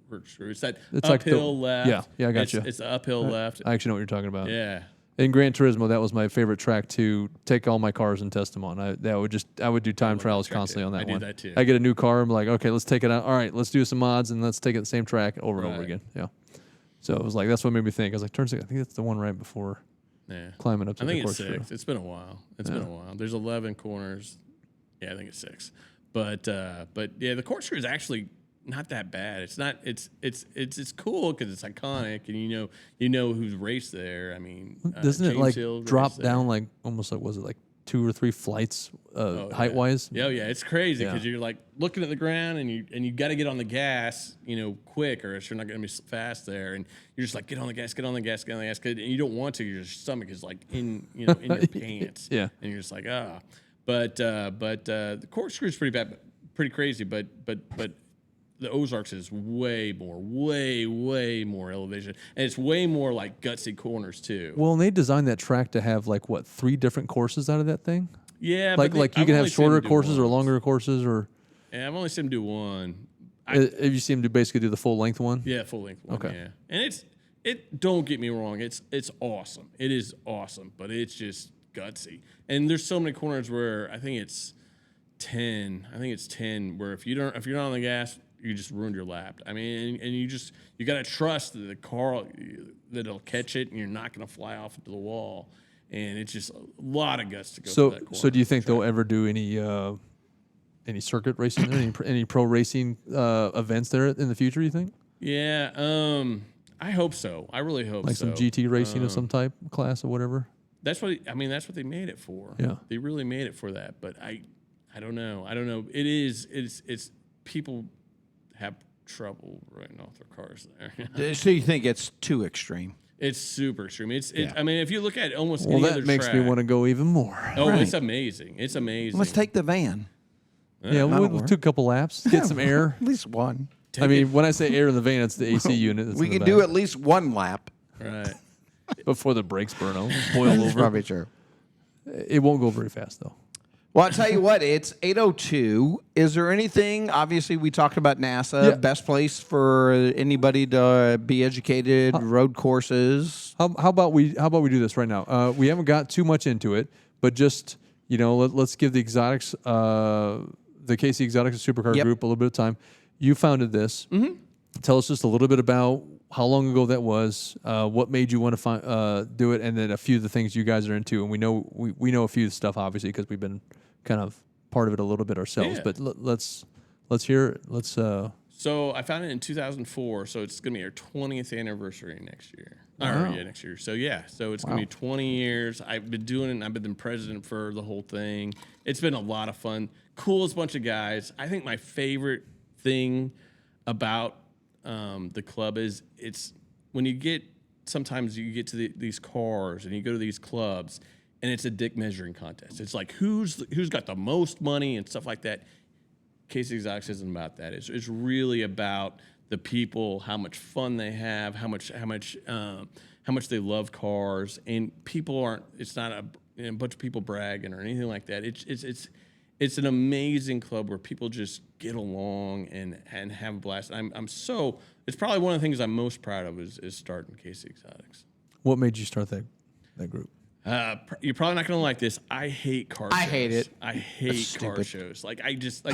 S3: corkscrew. It's that
S1: It's like
S3: uphill
S1: the-
S3: left.
S1: yeah, I got you.
S3: It's the uphill left.
S1: I actually know what you're talking about.
S3: Yeah,
S1: In Gran Turismo, that was my favorite track to take all my cars and test them on. I would do time trials constantly on that
S3: I
S1: one.
S3: do that too.
S1: I get a new car. I'm like, okay, let's take it out. All right, let's do some mods and let's take it the same track over and over again. Yeah. So it was like that's what made me think. I was like, turn 6. I think that's the one right before climbing up to the course.
S3: I think it's 6. It's been a while. It's been a while. There's 11 corners. Yeah, I think it's 6. But yeah, the corkscrew is actually not that bad. It's not. It's cool because it's iconic, and you know who's raced there. I mean,
S1: doesn't it like
S3: Hill
S1: drop
S3: there.
S1: down like almost like was it like 2 or 3 flights height wise?
S3: Yeah, it's crazy because you're like looking at the ground and you got to get on the gas, quick, or else you're not going to be fast there. And you're just like, get on the gas, and you don't want to. Your stomach is like in your pants.
S1: Yeah,
S3: and you're just like But the corkscrew is pretty crazy. But the Ozarks is way more elevation, and it's way more like gutsy corners too.
S1: Well, and they designed that track to have like 3 different courses out of that thing.
S3: Yeah,
S1: like you can have shorter courses or longer courses, or
S3: yeah, I've only seen him do one.
S1: Have you seen him basically do the full length one?
S3: Yeah, full length one.
S1: Okay.
S3: Yeah, and it. Don't get me wrong, it's awesome. It is awesome, but it's just gutsy. And there's so many corners where I think it's 10. I think it's 10 where if you're not on the gas, you just ruined your lap. I mean, and you got to trust that the car that it'll catch it, and you're not going to fly off into the wall. And it's just a lot of guts to go through that corner. So
S1: do you think they'll ever do any circuit racing, any pro racing events there in the future? You think?
S3: Yeah, I hope so. I really hope so.
S1: Like some GT racing of some type, class or whatever.
S3: That's what they made it for.
S1: Yeah,
S3: they really made it for that. But I don't know. It's people have trouble running off their cars there.
S2: So you think it's too extreme?
S3: It's super extreme. I mean, if you look at almost any
S1: that
S3: other
S1: makes
S3: track,
S1: me want to go even more.
S3: Oh,
S2: Right.
S3: it's amazing. It's amazing.
S2: Let's take the van.
S1: Yeah, we'll do a couple laps, get some air.
S2: At least one.
S1: I mean, when I say air in the van, it's the AC unit. That's
S2: We
S1: in the
S2: can do
S1: back.
S2: at least one lap.
S3: Right.
S1: Before the brakes burn out, boil over.
S2: Probably true.
S1: It won't go very fast though.
S2: Well, I'll tell you what, it's 8:02. Is there anything, obviously we talked about NASA, best place for anybody to be educated, road courses?
S1: How about we do this right now? We haven't got too much into it, but just, let's give the exotics, the KC Exotics Supercar Group a little bit of time. You founded this. Mm-hmm. Tell us just a little bit about how long ago that was, what made you want to do it, and then a few of the things you guys are into. And we know a few of the stuff, obviously, because we've been kind of part of it a little bit ourselves.
S3: Yeah.
S1: But let's hear it. Let's.
S3: So I founded it in 2004. So it's going to be our 20th anniversary next year.
S1: Wow.
S3: Next year. So so it's going to be 20 years. I've been doing it, and I've been the president for the whole thing. It's been a lot of fun. Coolest bunch of guys. I think my favorite thing about the club is it's when sometimes you get to these cars and you go to these clubs and it's a dick measuring contest. It's like who's got the most money and stuff like that. KC Exotics isn't about that. It's really about the people, how much fun they have, how much they love cars, and people aren't. It's not a bunch of people bragging or anything like that. It's an amazing club where people just get along and have a blast. It's probably one of the things I'm most proud of is starting KC Exotics.
S1: What made you start that group?
S3: You're probably not going to like this. I hate car shows.
S2: I hate it.
S3: I hate car shows.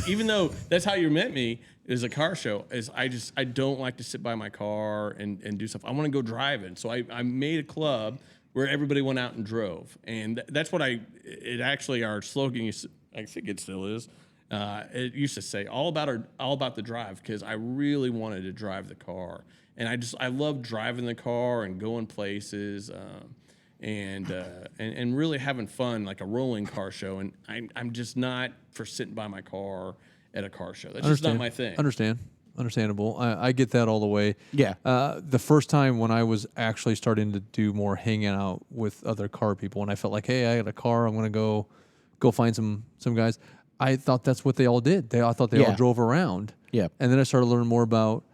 S3: Even though that's how you met me is a car show, I don't like to sit by my car and do stuff. I want to go driving. So I made a club where everybody went out and drove. And that's what our slogan, I think it still is. It used to say all about the drive, because I really wanted to drive the car. And I love driving the car and going places. And really having fun, like a rolling car show. And I'm just not for sitting by my car at a car show. That's just not my thing.
S1: Understandable. I get that all the way.
S2: Yeah.
S1: The first time when I was actually starting to do more hanging out with other car people, and I felt like, hey, I got a car, I'm gonna go find some guys. I thought that's what they all did. I thought they all drove around.
S2: Yeah.
S1: And then I started learning more about,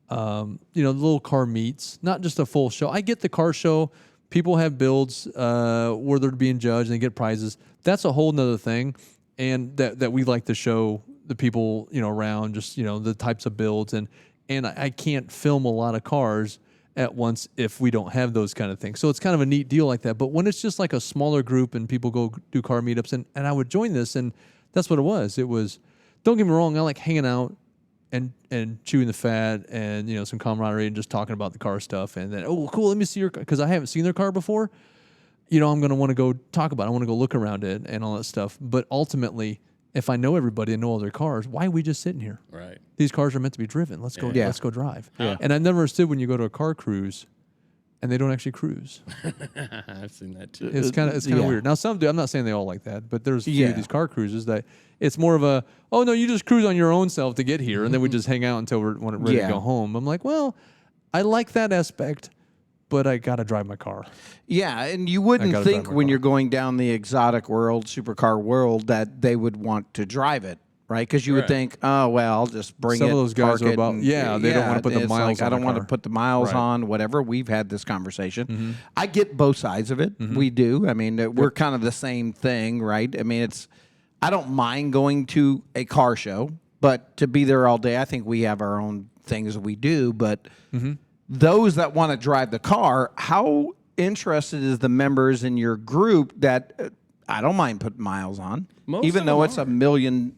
S1: the little car meets, not just a full show. I get the car show. People have builds where they're being judged and they get prizes. That's a whole nother thing, and that we like to show the people around, just the types of builds, and I can't film a lot of cars at once if we don't have those kind of things. So it's kind of a neat deal like that. But when it's just like a smaller group and people go do car meetups, and I would join this, and that's what it was. It was, don't get me wrong, I like hanging out and chewing the fat and, you know, some camaraderie and just talking about the car stuff. And then, oh, cool, let me see your car, because I haven't seen their car before. You know, I'm going to want to go talk about it. I want to go look around it and all that stuff. But ultimately, if I know everybody and know all their cars, why are we just sitting here?
S3: Right.
S1: These cars are meant to be driven. Let's go.
S2: Yeah.
S1: Let's go drive.
S3: Yeah.
S1: And I've never understood when you go to a car cruise, and they don't actually cruise.
S3: I've seen that too.
S1: It's kind of
S2: Yeah.
S1: weird. Now some do. I'm not saying they all like that, but there's a few
S2: Yeah.
S1: of these car cruises that it's more of a, oh no, you just cruise on your own self to get here, and then we just hang out until we're ready
S2: Yeah.
S1: to go home. I'm like, well, I like that aspect, but I got to drive my car.
S2: Yeah, and you
S1: I
S2: wouldn't
S1: gotta
S2: think
S1: drive my
S2: when
S1: car.
S2: you're going down the exotic world, supercar world, that they would want to drive it, right? Because you would
S3: Right.
S2: think, oh well, I'll just bring
S1: Some
S2: it.
S1: of those guys
S2: park
S1: are
S2: it,
S1: about-
S2: and-
S1: yeah, they don't wanna put the
S2: it's
S1: miles
S2: like, I
S1: on
S2: don't
S1: a
S2: want to
S1: car.
S2: put the miles
S1: Right.
S2: on. Whatever. We've had this conversation. I get both sides of it. We do. I mean, we're kind of the same thing, right? I mean, I don't mind going to a car show, but to be there all day, I think we have our own things that we do. But those that want to drive the car, how interested is the members in your group that I don't mind putting miles on,
S3: Most
S2: even
S3: of
S2: though
S3: them
S2: it's
S3: are.
S2: $1 million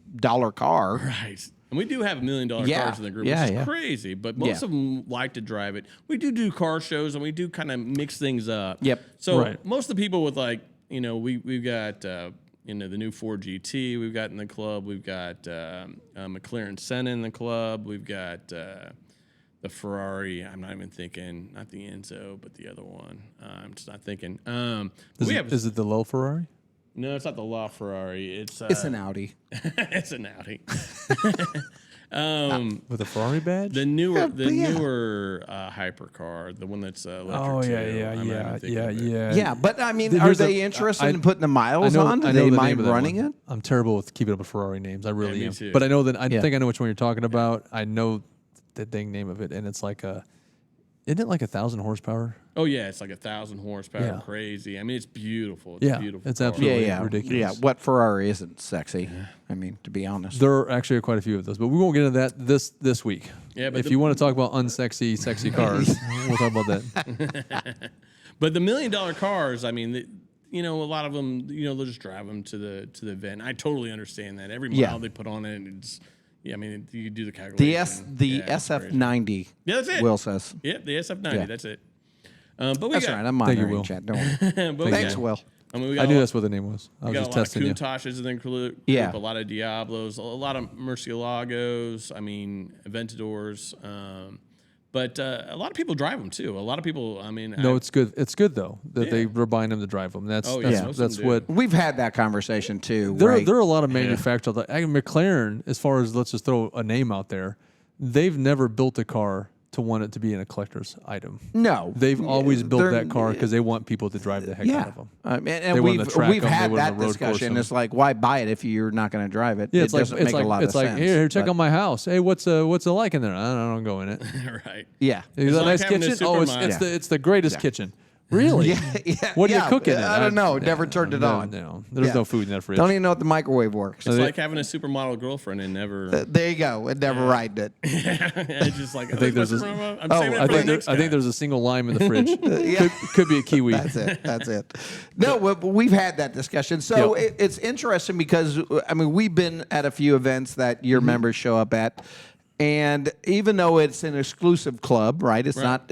S2: car.
S3: Right. And we do have $1 million
S2: Yeah.
S3: cars in the group,
S2: Yeah,
S3: which is
S2: yeah.
S3: crazy. But most
S2: Yeah.
S3: of them like to drive it. We do car shows, and we do kind of mix things up.
S2: Yep.
S3: So
S1: Right.
S3: most of the people with, like, you know, we've got you know, the new Ford GT we've got in the club. We've got McLaren Senna in the club. We've got the Ferrari. I'm not even thinking, not the Enzo, but the other one. I'm just not thinking.
S1: Is it the low Ferrari?
S3: No, it's not the La Ferrari. It's
S2: It's an Audi.
S3: it's an Audi.
S1: With a Ferrari badge?
S3: The newer,
S2: but yeah.
S3: hypercar, the one that's electric.
S1: Oh
S3: too.
S1: yeah,
S3: I'm not even thinking of it.
S2: Yeah, but I mean, are
S1: There's
S2: they
S1: a-
S2: interested
S1: I-
S2: in putting the miles on? Do
S1: I
S2: they
S1: the name
S2: mind
S1: of that
S2: running
S1: one.
S2: it?
S1: I'm terrible with keeping up with Ferrari names. I really
S3: me
S1: am.
S3: too.
S1: But I know that I
S2: Yeah.
S1: think I know which one you're talking about. I know the dang name of it, and it's like isn't it like 1,000 horsepower?
S3: Oh yeah, it's like 1,000 horsepower,
S1: Yeah.
S3: crazy. I mean, it's beautiful. It's
S1: Yeah,
S3: a beautiful.
S1: it's
S3: car.
S1: absolutely-
S2: Yeah,
S1: ridiculous.
S2: Yeah, what Ferrari isn't sexy? I mean, to be honest.
S1: There are actually quite a few of those, but we won't get into that this week.
S3: Yeah, but
S1: if
S3: the-
S1: you want to talk about unsexy, sexy cars, we'll talk about that.
S3: But the $1 million cars, I mean, you know, a lot of them, you know, they'll just drive them to the event. I totally understand that. Every mile
S2: Yeah.
S3: they put on it, it's, yeah, I mean, you do the
S2: The
S3: calculation.
S2: the
S3: it's crazy.
S2: SF90.
S3: Yeah, that's it.
S2: Will says.
S3: Yep, the SF90.
S2: Yeah.
S3: That's it. But we
S2: That's
S3: got,
S2: right. I'm
S1: Thank you,
S2: monitoring
S1: Will.
S2: chat. Don't worry.
S3: but we
S2: Thanks,
S3: got,
S2: Will.
S3: I mean, we got
S1: I
S3: a
S1: knew
S3: lot-
S1: that's what the name was. I
S3: We
S1: was
S3: got
S1: just
S3: a lot of
S1: testing you.
S3: Countachs in the group,
S2: Yeah.
S3: a lot of Diablos, a lot of Murcielagos, I mean, Aventadors. But a lot of people drive them too. A lot of people, I mean,
S1: No, it's good. It's good though that
S3: Yeah.
S1: they were buying them to drive them. That's
S3: Oh, yeah,
S1: that's,
S3: most of
S1: that's
S3: them do.
S1: what.
S2: We've had that conversation too.
S1: There
S2: right?
S1: there are a lot of manufacturers. Like McLaren, as far as let's just throw a name out there, they've never built a car to want it to be in a collector's item.
S2: No,
S1: They've always built
S2: They're-
S1: that car because they want people to drive the heck out
S2: Yeah,
S1: of them.
S2: and
S1: They want to track
S2: we've
S1: 'em, they
S2: had
S1: want to
S2: that
S1: road course
S2: discussion.
S1: 'em.
S2: It's like, why buy it if you're not going to drive it?
S1: Yeah,
S2: It
S1: it's like
S2: doesn't make a lot
S1: it's
S2: of
S1: like
S2: sense.
S1: here, check
S2: but-
S1: on my house. Hey, what's it like in there? I don't go in it.
S3: right.
S2: Yeah,
S1: Is that a
S3: like
S1: nice
S3: having a
S1: kitchen? Oh, it's
S3: supermarket.
S1: it's the greatest kitchen. Really?
S2: yeah.
S1: What are
S2: yeah,
S1: you cooking? in?
S2: I don't know. Never turned it on.
S1: No, there's
S2: Yeah.
S1: no food in that fridge.
S2: Don't even know if the microwave works.
S3: It's like having a supermodel girlfriend and never.
S2: There you go. And never ride it.
S3: It's just like, I
S1: think there's a-
S3: I'm saving it
S1: I
S3: for
S1: think
S3: the next
S1: I think
S3: guy.
S1: there's a single lime in the fridge.
S2: Yeah.
S1: could be a kiwi.
S2: That's it. That's it. No, but we've had that discussion. So
S1: Yep.
S2: it's interesting because I mean we've been at a few events that your members show up at, and even though it's an exclusive club, right? It's not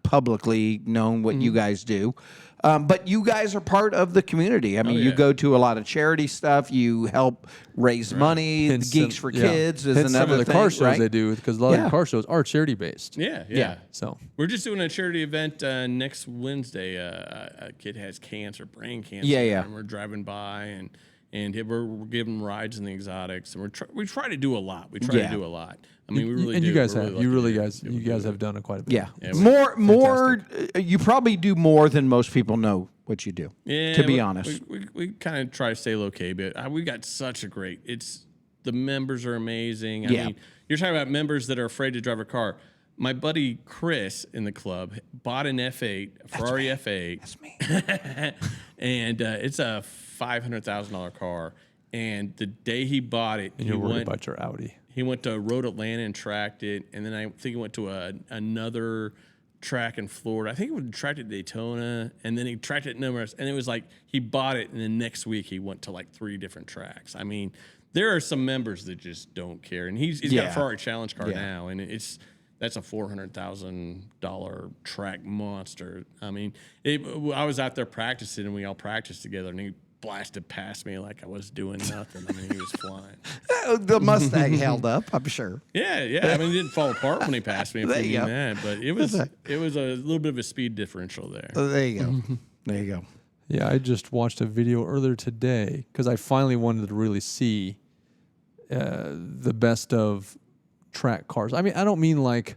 S2: publicly known what you guys do. But you guys are part of the community. I mean, you
S3: yeah.
S2: go to a lot of charity stuff. You help raise money.
S1: Hence
S2: Geeks
S1: some-
S2: for
S1: yeah.
S2: Kids is
S1: Hence
S2: another
S1: some of the
S2: thing,
S1: car shows
S2: right?
S1: they do because a lot of
S2: Yeah.
S1: the car shows are charity based.
S3: Yeah.
S1: So
S3: We're just doing a charity event next Wednesday. A kid has cancer, brain cancer.
S2: Yeah.
S3: And we're driving by and we're giving rides in the exotics, and we try to do a lot. We try
S2: Yeah.
S3: to do a lot. I mean, we really
S1: and
S3: do.
S1: you guys
S3: We're
S1: have
S3: lucky
S1: you really
S3: to
S1: guys
S3: be able
S1: you
S3: to
S1: guys
S3: do
S1: have
S3: it.
S1: done it quite a bit.
S2: Yeah,
S3: Yeah,
S2: more. You probably do more than most people know what you do.
S3: Yeah,
S2: to be honest.
S3: we kind of try to stay low key, but we got such a great. It's the members are amazing. I
S2: Yeah.
S3: mean, you're talking about members that are afraid to drive a car. My buddy Chris in the club bought an F8, a Ferrari F8.
S2: That's me.
S3: And it's a $500,000 car. And the day he bought it,
S1: And you're worried about your Audi.
S3: he went to Road Atlanta and tracked it, and then I think he went to another track in Florida. I think it was tracked at Daytona, and then he tracked it numerous. And it was like he bought it, and then next week he went to like 3 different tracks. I mean, there are some members that just don't care, and he's got a Ferrari Challenge car now, and that's a $400,000 track monster. I mean, I was out there practicing, and we all practiced together, and he blasted past me like I was doing nothing. I mean, he was flying.
S2: The Mustang held up, I'm sure.
S3: Yeah. I mean, it didn't fall apart when he passed me. There you go. Mad, but it was a little bit of a speed differential there.
S2: There you go. There you go.
S1: Yeah, I just watched a video earlier today because I finally wanted to really see the best of track cars. I mean, I don't mean like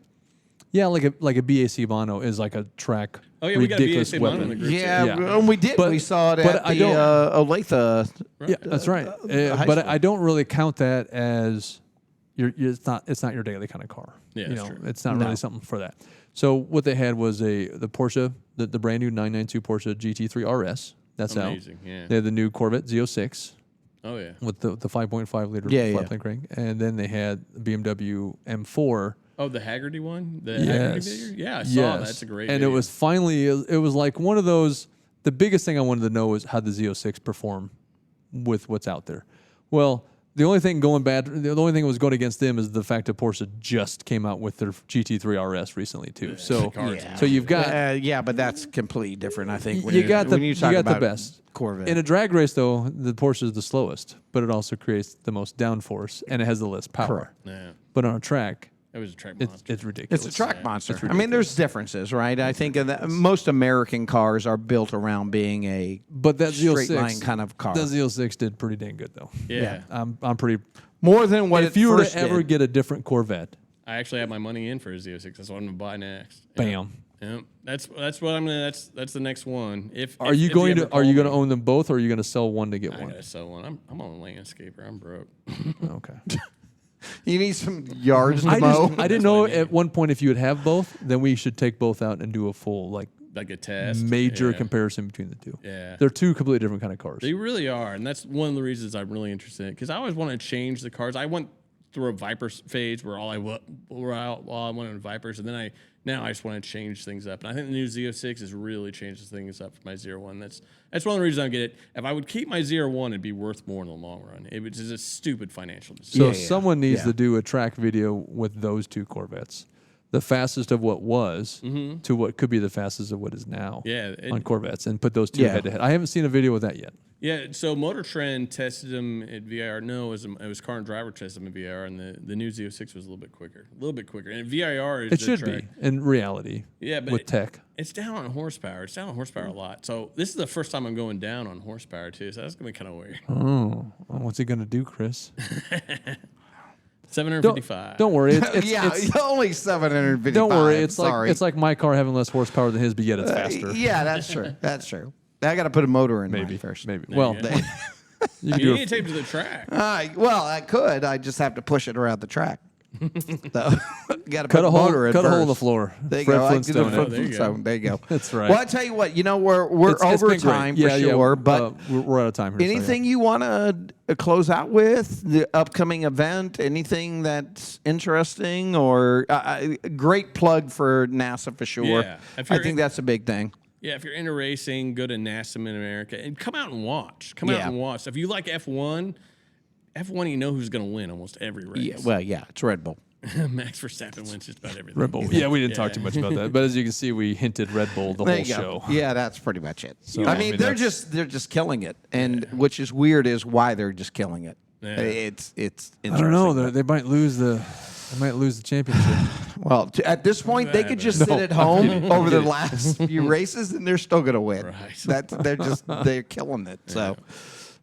S1: a BAC Mono is like a track.
S3: Oh yeah, we got a BAC Mono in the group.
S2: Yeah, we did. We saw it at the Olathe.
S1: Yeah, that's right. But I don't really count that as it's not your daily kind of car.
S3: Yeah, that's true.
S1: It's not really something for that. So what they had was the Porsche, the brand new 992 Porsche GT3 RS. That's
S3: amazing.
S1: out.
S3: Yeah.
S1: They had the new Corvette Z06.
S3: Oh yeah.
S1: With the 5.5 liter flat plate ring, and then they had the BMW M4.
S3: Oh, the Haggerty one? Haggerty video? Yeah, I saw that. That's a great
S1: And
S3: video.
S1: it was finally, it was like one of those, the biggest thing I wanted to know is how the Z06 perform with what's out there. Well, the only thing that was going against them is the fact that Porsche just came out with their GT3 RS recently too. So you've got...
S2: but that's completely different, I think.
S1: You got the best.
S2: Corvette.
S1: In a drag race, though, the Porsche is the slowest, but it also creates the most downforce, and it has the less power.
S2: Correct.
S3: Yeah.
S1: But on a track...
S3: It was a track monster.
S1: It's ridiculous.
S2: It's a track monster. I mean, there's differences, right? I think most American cars are built around being a straight line kind of car.
S1: The Z06 did pretty dang good, though.
S3: Yeah.
S1: I'm pretty...
S2: More than what
S1: if you were to ever get a different Corvette...
S3: I actually have my money in for a Z06. That's what I'm going to buy next.
S1: Bam.
S3: Yeah. That's what I'm gonna. That's the next one.
S1: Are you going to own them both, or are you going to sell one to get one?
S3: I gotta sell one. I'm on a landscaper. I'm broke.
S1: Okay.
S2: You need some yards to mow.
S1: I didn't know at one point if you would have both, then we should take both out and do a full like
S3: a test,
S1: major comparison between the two.
S3: Yeah,
S1: they're two completely different kind of cars.
S3: They really are, and that's one of the reasons I'm really interested in it, because I always want to change the cars. I went through a Viper phase where I wanted Vipers, and then now I just want to change things up. And I think the new Z06 has really changed things up for my 01. That's one of the reasons I get it. If I would keep my 01, it'd be worth more in the long run. It was just a stupid financial decision.
S1: So someone needs to do a track video with those two Corvettes. The fastest of what was to what could be the fastest of what is now on Corvettes, and put those two head to head. I haven't seen a video with that yet.
S3: Yeah, so Motor Trend tested them at VIR. No, it was Car and Driver tested them at VIR, and the new Z06 was a little bit quicker. And VIR is
S1: it should be in reality.
S3: Yeah, but
S1: with tech,
S3: it's down on horsepower. It's down on horsepower a lot. So this is the first time I'm going down on horsepower too. So that's gonna be kind of weird.
S1: Oh, what's it gonna do, Chris?
S3: 755.
S1: Don't worry. It's
S2: only 755.
S1: Don't worry. It's like my car having less horsepower than his, but yet it's faster.
S2: Yeah, that's true. That's true. I got to put a motor in mine first.
S1: Maybe.
S3: No,
S1: well,
S3: you need to tape to the track.
S2: Well, I could. I just have to push it around the track. So, got to
S1: cut a hole in the floor.
S2: There you
S1: Fred
S2: go.
S1: Flintstone.
S2: There you go.
S1: That's right.
S2: Well, I tell you what. We're over time for sure. But
S1: we're out of time here.
S2: Anything you want to close out with? The upcoming event? Anything that's interesting? Or a great plug for NASA for sure. Yeah, I think that's a big thing.
S3: Yeah, if you're into racing, go to NASA Mid-America and come out and watch. Come out and watch. If you like F1, you know who's going to win almost every race.
S2: Yeah, it's Red Bull.
S3: Max Verstappen wins just about everything.
S1: Red Bull. Yeah, we didn't talk too much about that, but as you can see, we hinted Red Bull the whole show.
S2: Yeah, that's pretty much it. So, I mean, they're just killing it, and which is weird is why they're just killing it. Yeah. It's interesting.
S1: I don't know. They might lose the championship.
S2: Well, at this point, they could just sit at home over the last few races, and they're still going to win. Right. They're killing it. Yeah. So,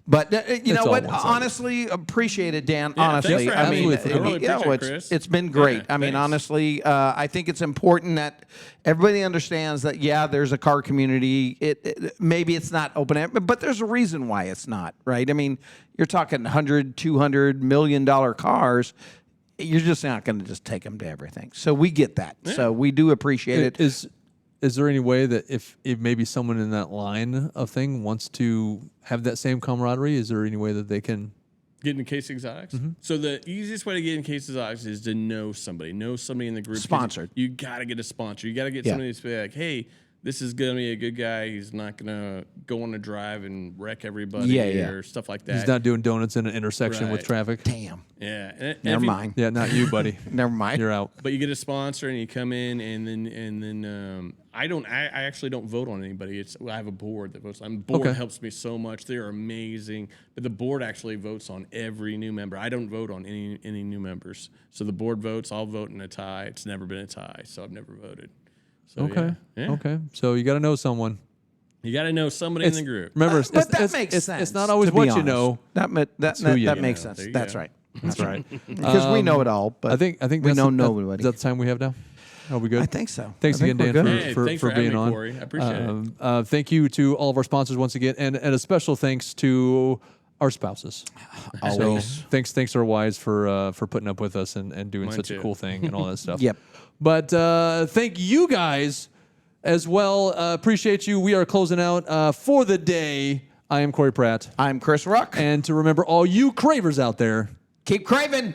S2: but you know what? Honestly, appreciate it, Dan.
S3: Yeah,
S2: honestly,
S3: I mean,
S2: it's been great.
S3: Yeah,
S2: I mean, honestly, I think it's important that everybody understands that. Yeah, there's a car community. Maybe it's not open, but there's a reason why it's not. Right? I mean, you're talking $100, $200 million cars. You're just not going to just take them to everything. So we get that. Yeah. So we do appreciate it.
S1: Is there any way that if maybe someone in that line of thing wants to have that same camaraderie, is there any way that they can
S3: Get in Case Exotics. So the easiest way to get in Case Exotics is to know somebody. Know somebody in the group.
S2: Sponsored.
S3: You got to get a sponsor. You got to get somebody to be like, hey, this is going to be a good guy. He's not going to go on a drive and wreck everybody or stuff like that.
S1: He's not doing donuts in an intersection with
S3: Right.
S1: traffic.
S2: Damn.
S3: Yeah. And
S2: Never mind.
S1: Yeah, not you, buddy.
S2: Never mind.
S1: You're out.
S3: But you get a sponsor and you come in and then I actually don't vote on anybody. I have a board that votes. The board
S1: Okay.
S3: helps me so much. They are amazing. But the board actually votes on every new member. I don't vote on any new members. So the board votes. I'll vote in a tie. It's never been a tie, so I've never voted. So,
S1: Okay.
S3: Yeah.
S1: Okay. So you got to know someone.
S3: You got to know somebody in the group.
S1: Remember,
S2: But that makes sense.
S1: It's not always
S2: to be
S1: what you
S2: honest.
S1: know.
S2: That
S1: who you
S2: makes
S3: know.
S2: sense.
S3: There you
S2: That's
S3: go.
S2: right.
S1: That's right.
S2: Because we know it all, but
S1: I think
S2: we
S1: that's
S2: know
S1: is
S2: nobody.
S1: that the time we have now? Are we good?
S2: I think so.
S1: Thanks
S2: I
S1: again,
S2: think
S1: Dan,
S2: we're
S3: good. Hey, thanks for
S1: being
S3: having me,
S1: on.
S3: Corey. I appreciate
S1: it. Thank you to all of our sponsors once again, and a special thanks to our spouses.
S2: Always.
S1: So thanks to our wives for putting up with us and doing
S3: Mine
S1: such
S3: too.
S1: a cool thing and all that stuff.
S2: Yep.
S1: But thank you guys as well. Appreciate you. We are closing out for the day. I am Corey Pratt.
S2: I'm Chris Ruck.
S1: And to remember all you cravers out there,
S2: Keep craving.